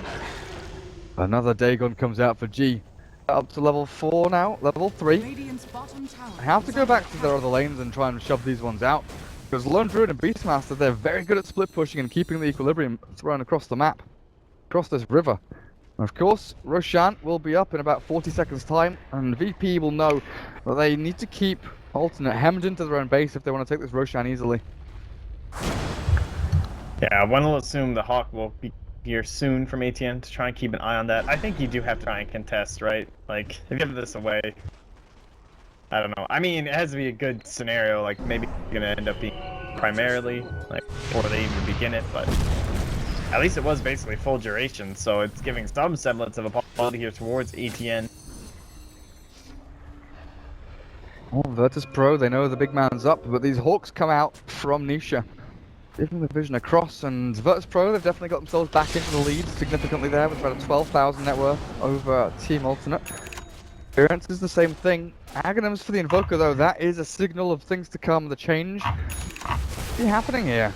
Another Dagon comes out for G. Up to level 4 now, level 3. Radiant's bottom tower I have to is go under back to their other lanes and try and shove these ones out. Because Lone Druid and Beastmaster, they're very good at split pushing and keeping the equilibrium thrown across the map. Across this river. And of course, Roshan will be up in about 40 seconds time, and VP will know that they need to keep Alternate hemmed into their own base if they want to take this Roshan easily. Yeah, one will assume the Hawk will be here soon from ATN to try and keep an eye on that. I think you do have to try and contest, right? Like, if you give this away, I don't know. I mean, it has to be a good scenario, like maybe it's gonna end up being primarily, like, before they even begin it, but at least it was basically full duration, so it's giving some semblance of a possibility here towards ATN. Oh, Virtus.Pro, they know the big man's up, but these Hawks come out from Nisha. Giving the vision across, and Virtus.Pro, they've definitely got themselves back into the lead significantly there with about a 12,000 net worth over Team Alternate. Experience is the same thing. Aghanims for the Invoker, though, that is a signal of things to come, the change. What's happening here?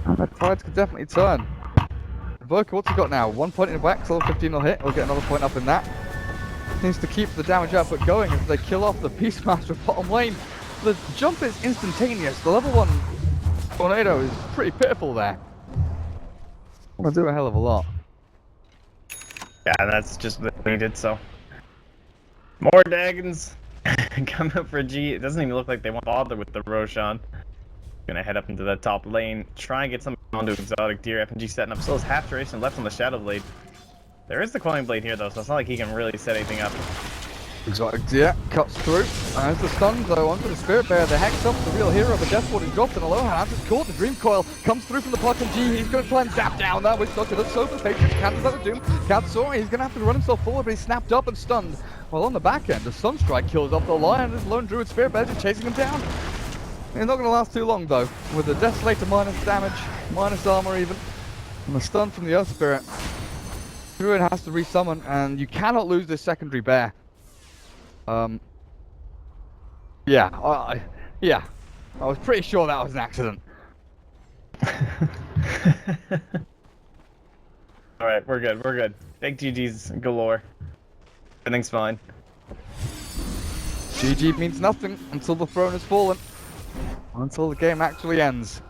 And the tides could definitely turn. Invoker, what's he got now? 1 point in wax, level 15 will hit, we'll get another point up in that. Needs to keep the damage output going as they kill off the Beastmaster bottom lane. The jump is instantaneous, the level 1 tornado is pretty pitiful there. Wanna do a hell of a lot. Yeah, that's just what they did, so. More Dagons coming up for G. It doesn't even look like they want to bother with the Roshan. Gonna head up into the top lane, try and get something onto Exotic Deer. FNG setting up, still has half duration left on the Shadow Blade. There is the Coin Blade here though, so it's not like he can really set anything up. Exotic Deer cuts through. As the stun though onto the Spirit Bear, the Hex up the real hero, but Death Ward is dropped in a low hand. Just caught the Dream Coil, comes through from the Puck and G. He's gonna try and zap down that Witch Doctor. That's so patient, cancels out the Doom. Katsura, he's gonna have to run himself forward, but he's snapped up and stunned. While on the back end, the Sunstrike kills off the Lion. This Lone Druid Spirit Bear just chasing him down. It's not gonna last too long though, with the Desolator minus damage, minus armor even, and the stun from the Earth Spirit. Druid has to resummon, and you cannot lose this secondary bear. Yeah, I was pretty sure that was an accident. Alright, we're good, we're good. Big GG's galore. Everything's fine. GG means nothing until the throne has fallen. Until the game actually ends.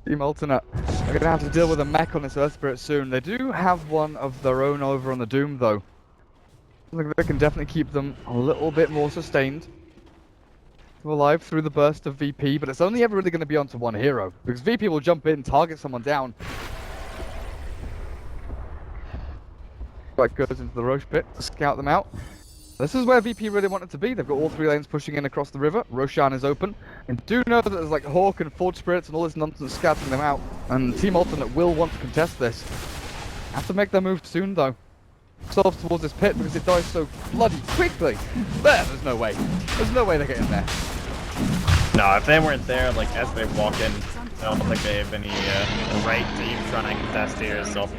Team Alternate are going to have to deal with a mech on this Earth Spirit soon. They do have one of their own over on the Doom though. I think they can definitely keep them a little bit more sustained. Alive through the burst of VP, but it's only ever really going to be onto one hero. Because VP will jump in, target someone down. Right, goes into the Roche pit to scout them out. This is where VP really wanted to be. They've got all three lanes pushing in across the river. Roshan is open. And do know that there's like Hawk and Forge Spirits and all this nonsense scouting them out. And Team Alternate will want to contest this. Have to make their move soon though. Themselves towards this pit because it dies so bloody quickly. There's no way. There's no way they get in there. No, if they weren't there, like as they walk in, I don't think they have any right to even try and contest here, so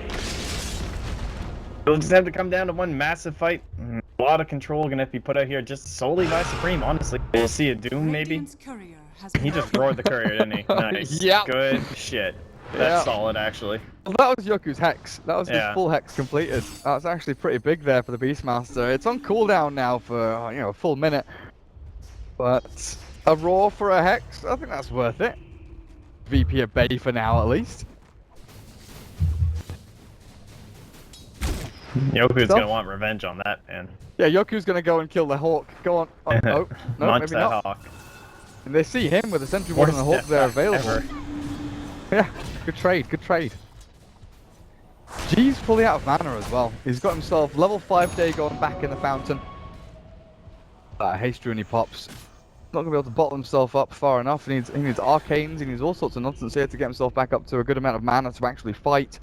they'll just have to come down to one massive fight. A lot of control gonna have to be put out here just solely by Supreme, honestly. We'll see a Doom maybe. He just roared the courier, didn't he? Nice. Yeah. Good shit. That's solid, actually. Well, that was Yoku's Hex. That was his full Hex completed. That's actually pretty big there for the Beastmaster. It's on cooldown now for, you know, a full minute. But a Roar for a Hex, I think that's worth it. VP of Bay for now, at least. Yoku's gonna want revenge on that, man. Yeah, Yoku's gonna go and kill the Hawk. Go on. Oh, no, no, maybe not. Hawk. And they see him with a Sentry Ward and a Hawk there available. Ever. Yeah, good trade, good trade. G's fully out of mana as well. He's got himself level 5 Dagon back in the fountain. Haste Rune he pops. Not gonna be able to bottle himself up far enough. He needs arcanes, he needs all sorts of nonsense here to get himself back up to a good amount of mana to actually fight.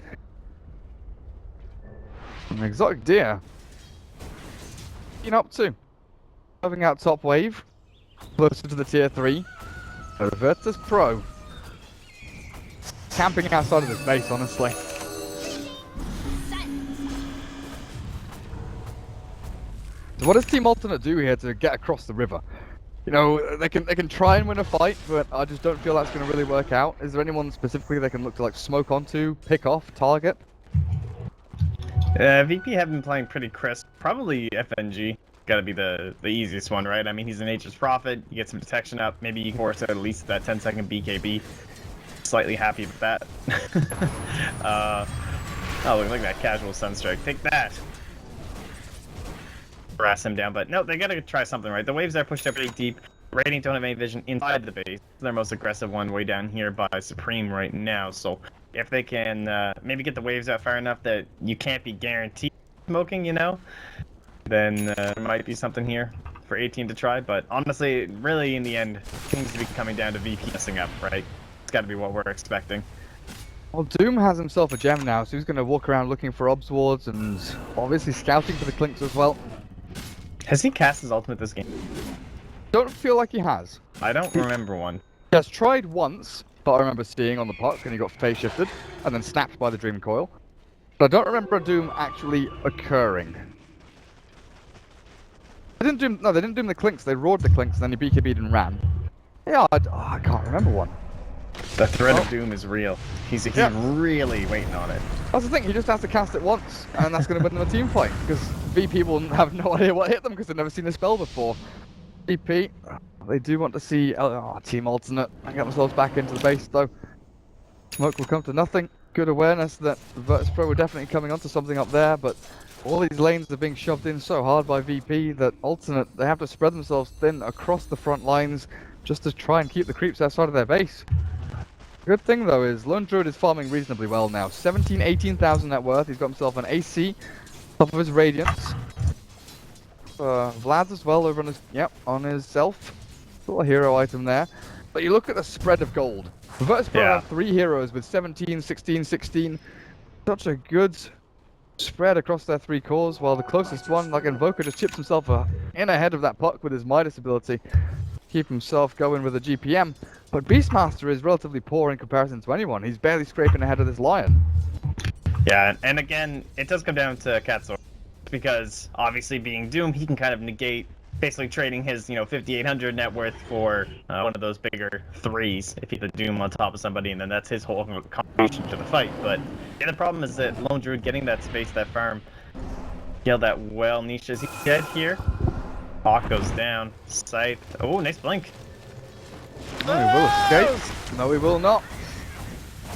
An exotic deer. What are you up to? Moving out top wave. Closer to the tier 3. Virtus.Pro. Camping outside of this base, honestly. So what does Team Alternate do here to get across the river? You know, they can try and win a fight, but I just don't feel that's going to really work out. Is there anyone specifically they can look to like smoke onto, pick off, target? VP have been playing pretty crisp. Probably FNG. Got to be the easiest one, right? I mean, he's a Nature's Prophet. You get some detection up. Maybe you force out at least that 10-second BKB. Slightly happy with that. Oh, look at that casual Sunstrike. Take that. Harass him down, but no, they gotta try something, right? The waves are pushed up pretty deep. Radiant don't have any vision inside the base. Their most aggressive one way down here by Supreme right now. So if they can maybe get the waves out far enough that you can't be guaranteed smoking, you know, then there might be something here for ATN to try. But honestly, really in the end, it seems to be coming down to VP messing up, right? It's got to be what we're expecting. Well, Doom has himself a gem now, so he's going to walk around looking for obs wards and obviously scouting for the clinks as well. Has he cast his ultimate this game? Don't feel like he has. I don't remember one. He has tried once, but I remember seeing on the puck and he got phase shifted and then snapped by the Dream Coil. But I don't remember a Doom actually occurring. They didn't doom the clinks, they roared the clinks and then he BKB'd and ran. Yeah, I can't remember one. The threat of Doom is real. He's really waiting on it. That's the thing, he just has to cast it once, and that's going to win them a team fight, because VP will have no idea what hit them because they've never seen the spell before. VP, they do want to see Team Alternate and get themselves back into the base though. Smoke will come to nothing. Good awareness that Virtus.Pro were definitely coming onto something up there, but all these lanes are being shoved in so hard by VP that Alternate, they have to spread themselves thin across the front lines just to try and keep the creeps outside of their base. Good thing though is Lone Druid is farming reasonably well now. 18,000 net worth. He's got himself an AC, top of his Radiance. Vlad's as well over on his on his self. Little hero item there. But you look at the spread of gold. Virtus.Pro have 3 heroes with 17, 16, 16. Such a good spread across their 3 cores, while the closest one, like Invoker, just chips himself in ahead of that puck with his Midas ability. Keep himself going with a GPM, but Beastmaster is relatively poor in comparison to anyone. He's barely scraping ahead of this Lion. Yeah, and again, it does come down to Katsor, because obviously being Doom, he can kind of negate basically trading his 5,800 net worth for one of those bigger threes if he's a Doom on top of somebody, and then that's his whole contribution to the fight. But yeah, the problem is that Lone Druid getting that space, that farm, killed that well. Niche, is he dead here? Hawk goes down. Scythe. Oh, nice blink. No, he will escape. No, he will not.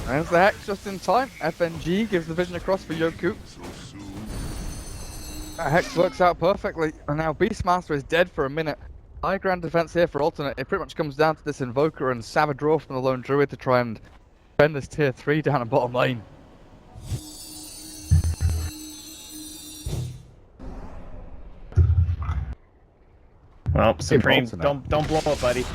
There's the Hex just in time. FNG gives the vision across for Yoku. That Hex works out perfectly. And now Beastmaster is dead for a minute. High ground defense here for Alternate. It pretty much comes down to this Invoker and Savage Draw from the Lone Druid to try and defend this tier 3 down at bottom lane. Well, Supreme, don't blow up, buddy.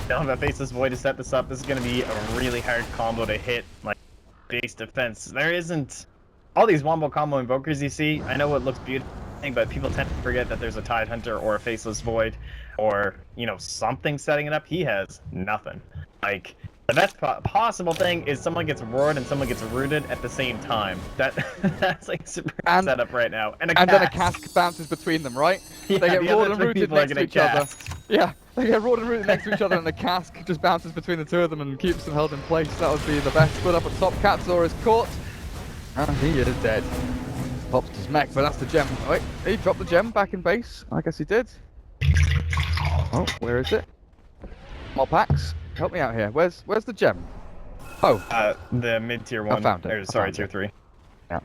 Don't have a Faceless Void to set this up. This is going to be a really hard combo to hit, like, base defense. There isn't... All these wombo combo Invokers you see, I know it looks beautiful, but people tend to forget that there's a Tide Hunter or a Faceless Void or, something setting it up. He has nothing. Like, the best possible thing is someone gets roared and someone gets rooted at the same time. That's like super setup right now. And then a cask bounces between them, right? Yeah, they get roared and rooted next to each other. Yeah, they get roared and rooted next to each other, and the cask just bounces between the two of them and keeps them held in place. That would be the best. Split up at top. Katsor is caught, and he is dead. Pops his mech, but that's the gem. Oh, wait, he dropped the gem back in base. I guess he did. Oh, where is it? More packs. Help me out here. Where's the gem? Oh. The mid tier 1. I found it. Sorry, tier 3. Yeah.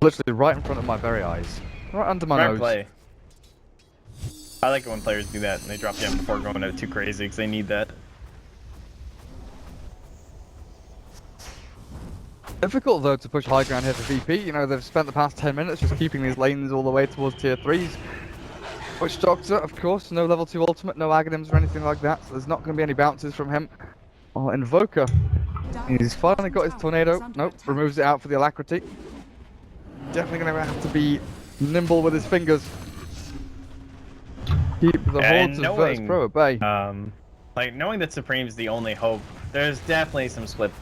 Literally right in front of my very eyes. Right under my nose. Play. I like it when players do that and they drop gem before going out too crazy because they need that. Difficult though to push high ground here for VP. They've spent the past 10 minutes just keeping these lanes all the way towards tier 3s. Witch Doctor, of course, no level 2 ultimate, no Aghanims or anything like that, so there's not going to be any bounces from him. Oh, Invoker, he's finally got his Tornado. Nope, removes it out for the Alacrity. Definitely going to have to be nimble with his fingers. Keep the hordes of Virtus.Pro at bay. Knowing that Supreme's the only hope, there's definitely some split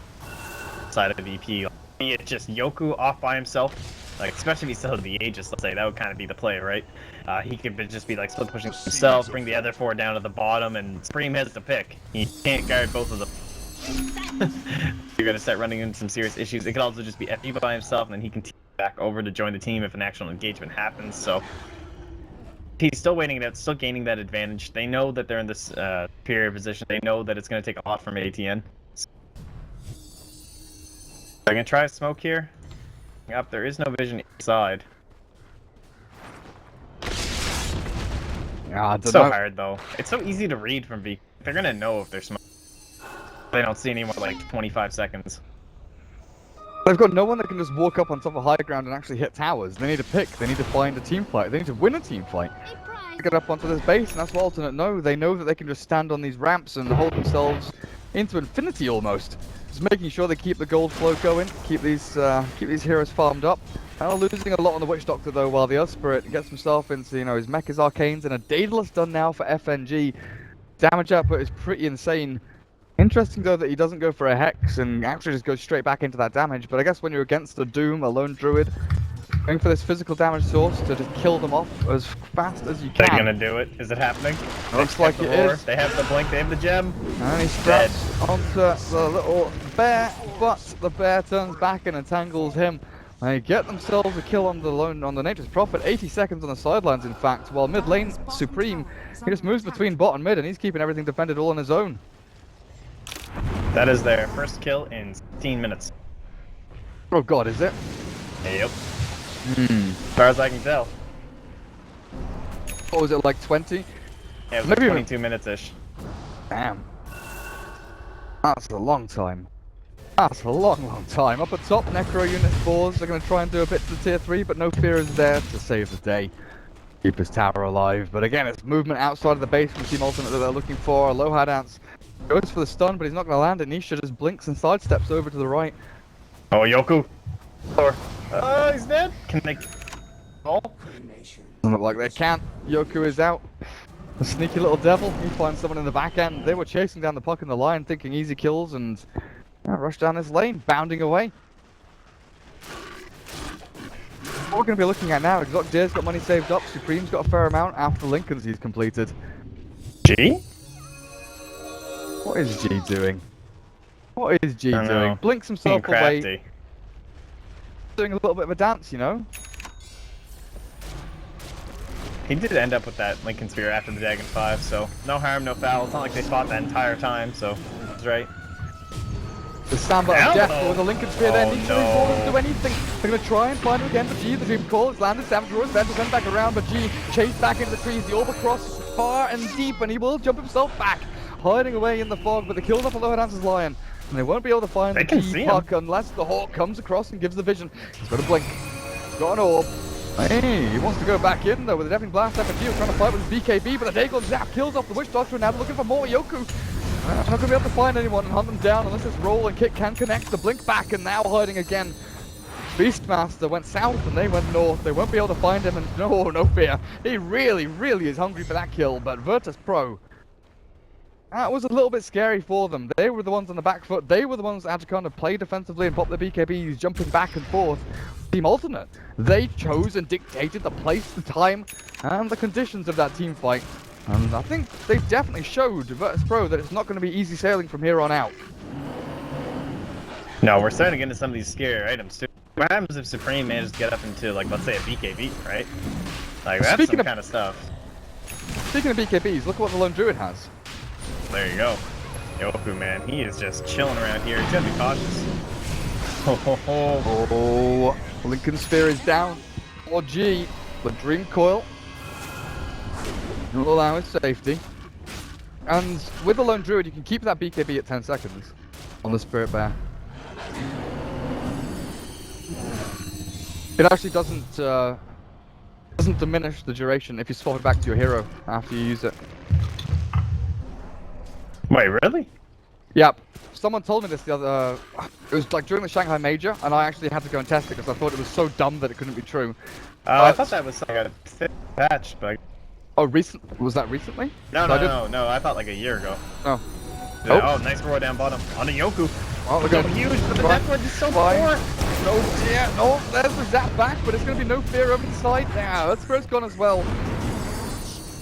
side of the VP. Be it just Yoku off by himself. Especially if he's still the Aegis, let's say, that would kind of be the play, right? He could just be split pushing himself, bring the other 4 down to the bottom, and Supreme has to pick. He can't guard both of them. You're gonna start running into some serious issues. It could also just be FE by himself, and then he can team back over to join the team if an actual engagement happens. So he's still waiting it out, still gaining that advantage. They know that they're in this superior position. They know that it's gonna take a lot from ATN. I'm gonna try a smoke here. Up, there is no vision inside. Yeah, it's so hard though. It's so easy to read from V. They're gonna know if they're smoking. They don't see anyone for 25 seconds. They've got no one that can just walk up on top of high ground and actually hit towers. They need to pick. They need to find a team fight. They need to win a team fight. Get up onto this base, and that's what Alternate know. They know that they can just stand on these ramps and hold themselves into infinity almost. Just making sure they keep the gold flow going, keep these heroes farmed up. And losing a lot on the Witch Doctor though, while the Spirit gets himself into his Mecha's Arcanes, and a Daedalus done now for FNG. Damage output is pretty insane. Interesting though that he doesn't go for a Hex and actually just goes straight back into that damage. But I guess when you're against a Doom, a Lone Druid, going for this physical damage source to just kill them off as fast as you can. They're gonna do it. Is it happening? Looks like it is. They have the blink, they have the gem. And he straps onto the little bear, but the bear turns back and entangles him. They get themselves a kill on the Nature's Prophet. 80 seconds on the sidelines, in fact. While mid lane, Supreme, he just moves between bot and mid, and he's keeping everything defended all on his own. That is their first kill in 16 minutes. Oh god, is it? Yep. As far as I can tell. What was it, like 20? Yeah, it was like 22 minutes-ish. Damn. That's a long time. That's a long time. Up at top, Necro Unit 4s are going to try and do a bit to the tier 3, but no fear is there to save the day. Keep his tower alive. But again, it's movement outside of the base from Team Ultimate that they're looking for. Aloha Dance goes for the stun, but he's not going to land it. Nisha just blinks and sidesteps over to the right. Oh, Yoku. Oh, he's dead. Can they... Oh. Doesn't look like they can. Yoku is out. The sneaky little devil. He finds someone in the back end. They were chasing down the puck in the line, thinking easy kills, and rush down this lane, bounding away. What we're going to be looking at now, Exotic Deer's got money saved up, Supreme's got a fair amount after Lincoln's he's completed. G? What is G doing? What is G I doing? know. Blinks Being himself away, crafty. doing a little bit of a dance, you know? He did end up with that Lincoln Sphere after the Dragon 5, so no harm, no foul. It's not like they fought that entire time, so that's right. The Samba of death, but with the Lincoln Sphere there, Oh, needs no. to do anything. They're going to try and find him again, but G, the Dream Call, it's landed. Savage Roy's bent to send back around, but G chased back into the trees. The Orb across far and deep, and he will jump himself back, hiding away in the fog, but the kill's off a lower dancer's lion. And they won't be able to find the key puck unless the Hawk comes across and gives the vision. He's got a blink. He's got an orb. Hey, he wants to go back in though with the Deafening Blast. FNG was trying to fight with his BKB, but the Dagon Zap kills off the Witch Doctor, and now they're looking for more Yoku. Not going to be able to find anyone and hunt them down unless this roll and kick can connect. The blink back and now hiding again. Beastmaster went south and they went north. They won't be able to find him, and no fear. He really is hungry for that kill, but Virtus.Pro, that was a little bit scary for them. They were the ones on the back foot. They were the ones that had to kind of play defensively and pop their BKBs, jumping back and forth. Team Alternate, they chose and dictated the place, the time, and the conditions of that team fight. And I think they've definitely showed Virtus.Pro that it's not going to be easy sailing from here on out. No, we're starting to get into some of these scary items too. What happens if Supreme manages to get up into, like, let's say a BKB, right? Like, that's Speaking some kind of stuff. Speaking of BKBs, look at what the Lone Druid has. There you go. Yoku, man, he is just chilling around here. He's gotta be cautious. Ho ho ho. Oh, Lincoln Sphere is down. 4G, the Dream Coil will allow his safety. And with the Lone Druid, you can keep that BKB at 10 seconds on the Spirit Bear. It actually doesn't diminish the duration if you swap it back to your hero after you use it. Wait, really? Yep. Someone told me this the other... it was like during the Shanghai Major, and I actually had to go and test it because I thought it was so dumb that it couldn't be true. I thought that was like a thick patch, but... Oh, was that recently? No, I thought like a year ago. Oh. Oh, nice roar down bottom. On a Yoku. Oh, Look how huge, but the death ward is so poor. No, dear. No, there's the zap back, but it's going to be no fear over the side now. That's where it's gone as well.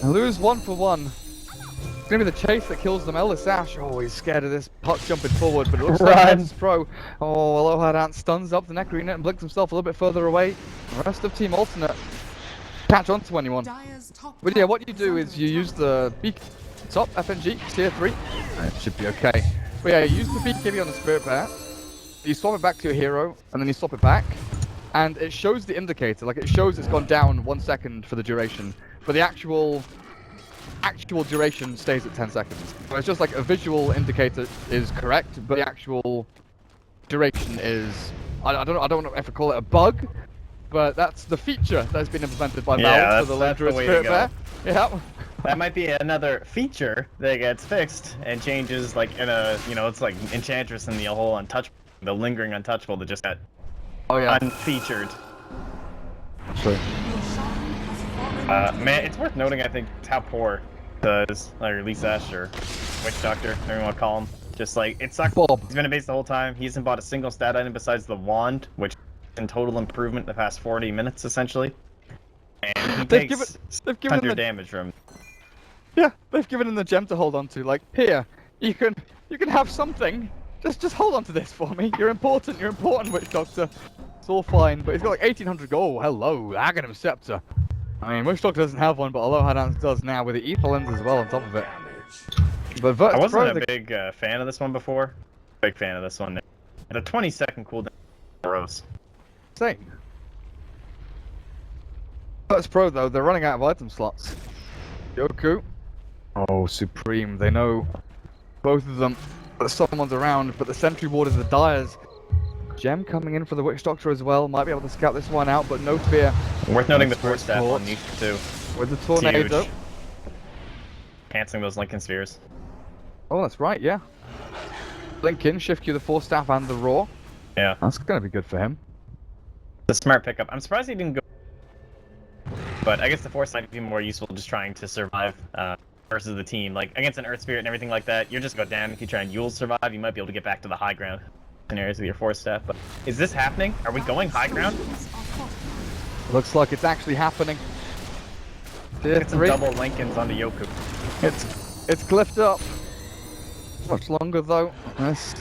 Lose 1 for 1. It's going to be the chase that kills them. Ellis Ash, oh, he's scared of this puck jumping forward, but it looks like Virtus.Pro. Oh, Aloha Dance stuns up the Nectarina and blinks himself a little bit further away. The rest of Team Alternate catch onto anyone. But yeah, what you do is you use the top FNG, tier 3. It should be okay. But yeah, you use the BKB on the Spirit Bear. You swap it back to your hero, and then you swap it back. And it shows the indicator, like it shows it's gone down 1 second for the duration. But the actual duration stays at 10 seconds. So it's just like a visual indicator is correct, but the actual duration is, I don't know if I call it a bug, but that's the feature that's been implemented by Valve for the Lone Druid Spirit Bear. Yeah. That might be another feature that gets fixed and changes, like in a, you know, it's like Enchantress and the whole untouchable, the lingering untouchable that just got unfeatured. Sure. Man, it's worth noting, I think, how poor does like Release Ash or Witch Doctor, whatever you want to call him. Just like it sucks. He's been a base the whole time. He hasn't bought a single stat item besides the wand, which is in total improvement the past 40 minutes essentially. And he takes 100 damage from. Yeah, they've given him the gem to hold on to. Like, here, you can have something. Just hold on to this for me. You're important, Witch Doctor. It's all fine, but he's got like 1800 gold. Oh, hello, Aghanim Scepter. I mean, Witch Doctor doesn't have one, but Aloha Dance does now with the Ether Lens as well on top of it. But I wasn't a big fan of this one before. Big fan of this one. At a 20-second cooldown, gross. Same. Virtus.Pro though, they're running out of item slots. Yoku. Oh, Supreme. They know both of them. That someone's around, but the sentry ward is the Dyers. Gem coming in for the Witch Doctor as well. Might be able to scout this one out, but no fear. Worth noting the force staff on Niche too. With the tornado. Canceling those Lincoln Spheres. Oh, that's right, yeah. Lincoln, shift Q the force staff and the roar. Yeah. That's gonna be good for him. The smart pickup. I'm surprised he didn't go. But I guess the force might be more useful just trying to survive versus the team. Like against an Earth Spirit and everything like that, you're just go down. If you try and Yule survive, you might be able to get back to the high ground scenarios with your force staff. But is this happening? Are we going high ground? Looks like it's actually happening. Tier Get some 3. double Lincolns onto Yoku. It's glyphed up. Much longer though. This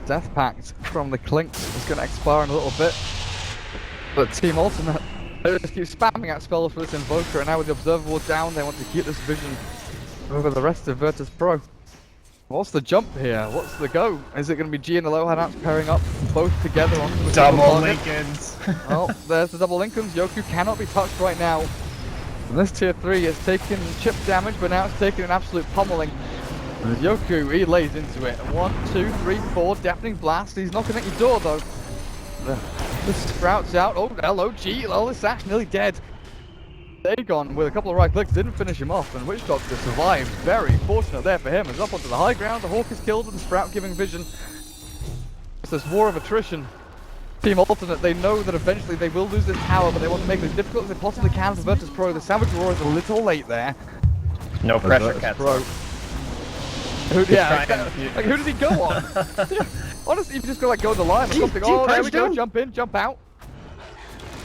death pact from the Clinks is going to expire in a little bit. But Team Ultimate, they just keep spamming out spells for this Invoker, and now with the Observable down, they want to keep this vision over the rest of Virtus.Pro. What's the jump here? What's the go? Is it going to be G and the low hand ants pairing up both together onto the Double Lincolns. Oh, there's the double Lincolns. Yoku cannot be touched right now. And this tier 3 has taken chip damage, but now it's taking an absolute pummeling. And Yoku, he lays into it. 1, 2, 3, 4, deafening blast. He's knocking at your door though. The Sprout's out. Oh, hello, G. Oh, the Sash nearly dead. Dagon with a couple of right clicks didn't finish him off, and Witch Doctor survived. Very fortunate there for him. As up onto the high ground, the Hawk is killed, and the Sprout giving vision. It's this war of attrition. Team Ultimate, they know that eventually they will lose this tower, but they want to make it as difficult as they possibly can for Virtus.Pro. The Savage Roar is a little late there. No pressure, Cats. Who, yeah, like, who does he go on? Honestly, you just go like go on the line or something. Oh, there we go, jump in, jump out.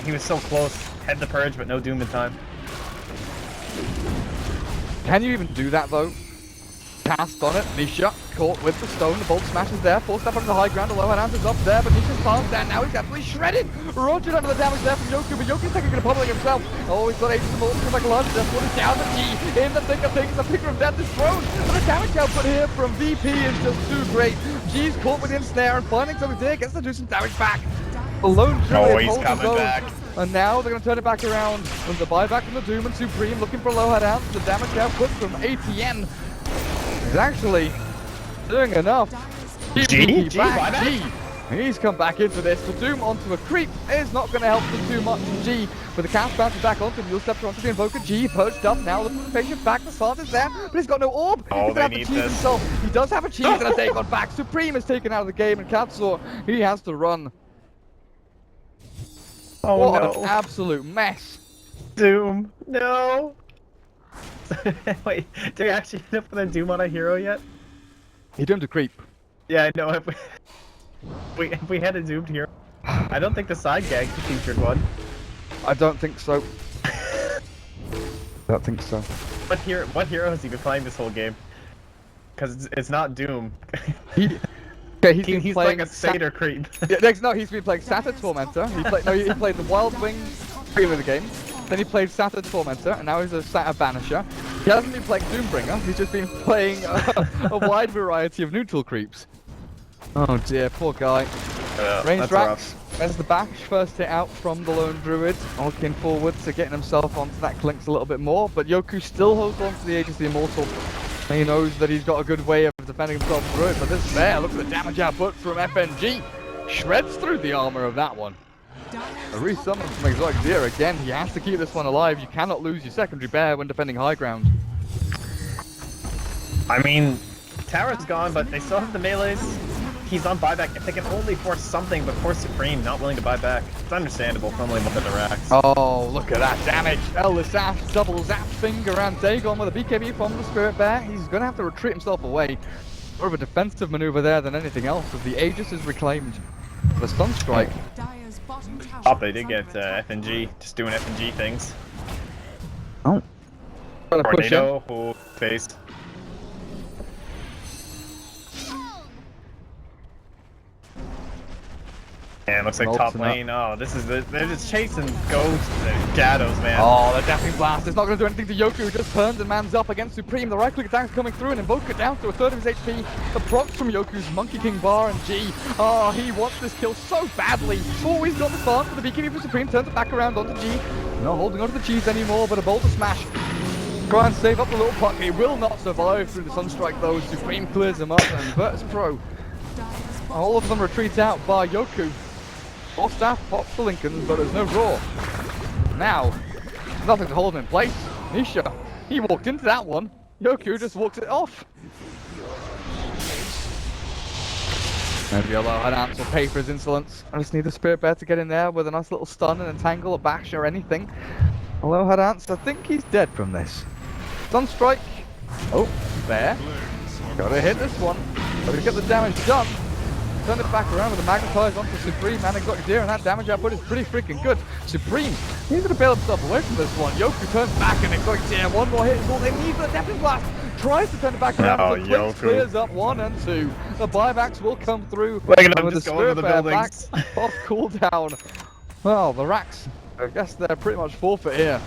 He was so close. Had the purge, but no doom in time. Can you even do that though? Cast on it, Nisha caught with the stone, the bolt smash is there, forced up on the high ground, the low hand is up there, but Nisha's farms there, now he's absolutely shredded! Roger under the damage there from Yoku, but Yoku's taking a pummeling himself. Oh, he's got Aegis of Mortal, like a large death, one is down, the G in the thick of things, the Finger of Death is thrown, but the damage output here from VP is just too great. G's caught with the ensnare and finding something there, gets to do some damage back. The lone Druid he's coming back. And now they're going to turn it back around with the buyback from the Doom and Supreme looking for a low head out. The damage output from ATN is actually doing enough. G? He's come back into this. The Doom onto a creep is not going to help them too much. G with the cast bounces back onto him. You'll step onto the Invoker. G perched up now. Looking for the patient back. The Slant is there, but he's got no orb. Oh, he's going to have to cheese himself. He does have a cheese and a take on back. Supreme is taken out of the game, and Katsor, he has to run. Oh, what no. an absolute mess. Doom. No. Wait, did we actually end up with a Doom on a hero yet? He doomed a creep. Yeah, I know. If we had a Doomed hero, I don't think the side gag featured one. I don't think so. Don't think so. What hero has he been playing this whole game? Because it's not Doom. He's like a Satyr creep. No, he's been playing Satyr Tormentor. He played the Wild Wing beginning of the game. Then he played Satyr Tormentor, and now he's a Satyr Banisher. He hasn't been playing Doombringer. He's just been playing a wide variety of neutral creeps. Oh dear, poor guy. Range racks. There's the bash, first hit out from the lone druid, looking forward to getting himself onto that Clinks a little bit more, but Yoku still holds on to the Aegis of the Immortal. He knows that he's got a good way of defending himself through it, but this there, look at the damage output from FNG. Shreds through the armor of that one. A resummon from Exotic Zero again, he has to keep this one alive. You cannot lose your secondary bear when defending high ground. I mean, Tower's gone, but they still have the melees. He's on buyback. If they can only force something, but force Supreme, not willing to buy back. It's understandable from only looking at the racks. Oh, look at that damage. Ellis Ash double zap finger and Dagon with a BKB from the Spirit Bear. He's going to have to retreat himself away. More of a defensive maneuver there than anything else, as the Aegis is reclaimed. The Stun Strike. Oh, they did get FNG, just doing FNG things. Oh. Tornado, hold, face. And looks like top lane. Oh, this is they're just chasing ghosts and shadows, man. Oh, the Deafening Blast is not going to do anything to Yoku, who just turns and mans up against Supreme. The right click attack is coming through, and Invoker down to a third of his HP. The procs from Yoku's Monkey King bar and G. Oh, he wants this kill so badly. Always got the start for the BKB for Supreme, turns it back around onto G. Not holding onto the cheese anymore, but a boulder smash. Try and save up the little puck. He will not survive through the Sunstrike though. Supreme clears him up, and Virtus.Pro. All of them retreat out by Yoku. Or staff pops the Lincoln, but there's no roar. Now, nothing to hold him in place. Nisha, he walked into that one. Yoku just walks it off. Maybe a low head ants will pay for his insolence. I just need the Spirit Bear to get in there with a nice little stun and entangle, a bash or anything. A low head ants, I think he's dead from this. Sunstrike. Oh, there. Gotta hit this one. Gotta get the damage done. turn it back around with the Magnetize onto Supreme and Exotic and that damage output is pretty freaking good. Supreme, he's gonna bail himself away from this one. Yoku turns back and Exotic one more hit is all they need for the Deafening Blast. Tries to turn it back around, so Twix clears up 1 and 2. The buybacks will come through. Look at them with just the going to the Spirit buildings. back off cooldown. Well, the Racks, I guess they're pretty much forfeit here.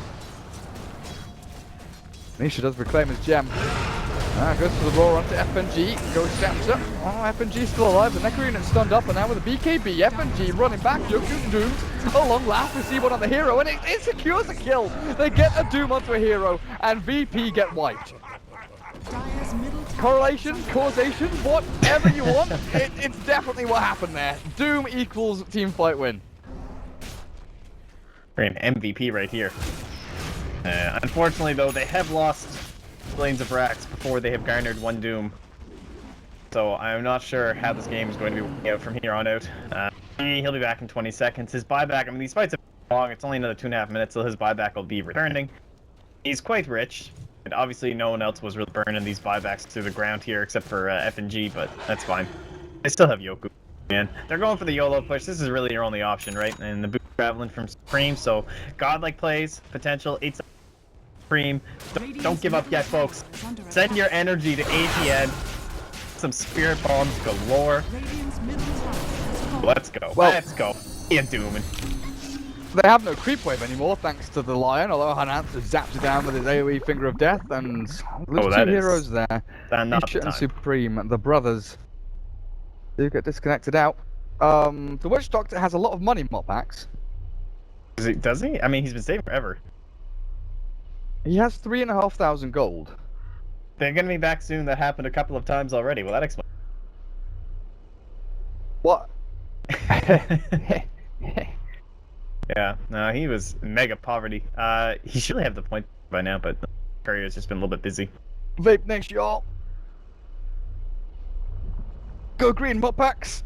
Nisha does reclaim his gem. Goes for the roar onto FNG, goes Samsa. Oh, FNG still alive, the Necro stunned up, and now with the BKB, FNG running back, Yoku Dooms. A long last, we see one on the hero, and it secures a kill. They get a Doom onto a hero, and VP get wiped. Dire's middle tower Correlation, is under causation, whatever you want, it's definitely what happened there. Doom equals team fight win. We're an MVP right here. Unfortunately, though, they have lost lanes of racks before they have garnered 1 Doom. So I'm not sure how this game is going to be working out from here on out. He'll be back in 20 seconds. His buyback, I mean, these fights are long. It's only another 2.5 minutes, so his buyback will be returning. He's quite rich. And obviously, no one else was really burning these buybacks to the ground here except for FNG, but that's fine. They still have Yoku. Man, they're going for the YOLO push. This is really your only option, right? And the boot traveling from Supreme, so godlike plays, potential, 8 Supreme. Don't give up yet, folks. Send your energy to ATN. Some spirit bombs galore. Radiant's middle tower is falling. Let's go. Well- Let's go. Ian Dooman. They have no creep wave anymore, thanks to the Lion, although Hanance has zapped it down with his AoE Finger of Death, and there's 2 heroes there. Not Nisha the and time. Supreme, the brothers, do get disconnected out. The Witch Doctor has a lot of money mod packs. Does he? I mean, he's been saving forever. He has 3,500 gold. They're gonna be back soon. That happened a couple of times already. Well, that explains. What? Yeah, no, he was mega poverty. He should have the point by now, but the career's just been a little bit busy. Vape next, y'all. Go green mod packs.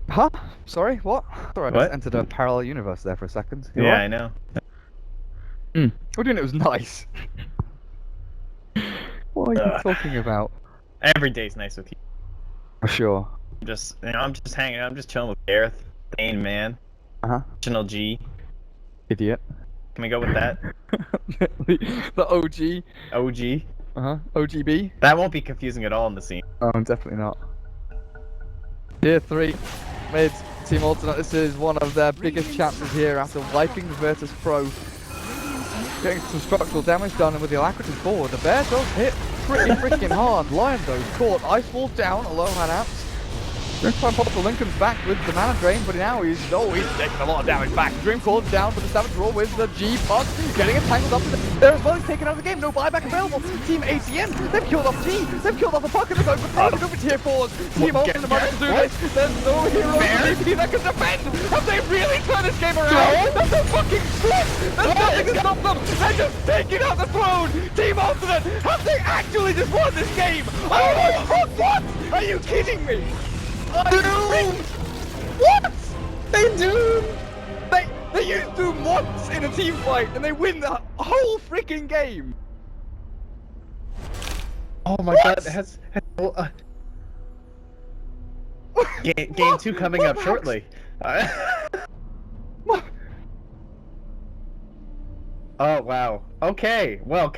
Huh? Sorry, what? Sorry, I What? just entered a parallel universe there for a second. You Yeah, alright? I know. We're doing it was nice. What are you talking about? Every day's nice with you. For sure. I'm just hanging out. I'm just chilling with Gareth, the main man, Uh-huh. Channel G. Idiot. Can we go with that? The OG. OG. Uh-huh. OGB. That won't be confusing at all in the scene. Oh, definitely not. Tier 3. Mid. Team Alternate. This is one of their biggest chances here after wiping Virtus.Pro. Getting some structural damage done, and with the alacrity forward, the bear does hit pretty freaking hard. Lion though caught. Ice Wolf down. Aloha Hanance. Dream try and pop the Lincoln's back with the mana drain, but now he's taking a lot of damage back. Dream calls down, but the Savage Roar with the G-Puck, getting entangled up in there as well. He's taken out of the game, no buyback available. Team ATN, they've killed off G, they've killed off the puck, and they're going for over tier 4s. Team Ultimate about to do this. There's no hero in VP that can defend. Have they really turned this game around? That's a fucking split. There's nothing to stop them. They're just taking out the throne. Team Ultimate, have they actually just won this game? Oh my god, what? Are you kidding me? Doom! What? They Doom! They use Doom once in a team fight and they win the whole freaking game! Oh my god, game 2 coming up shortly. Oh wow. Okay, well,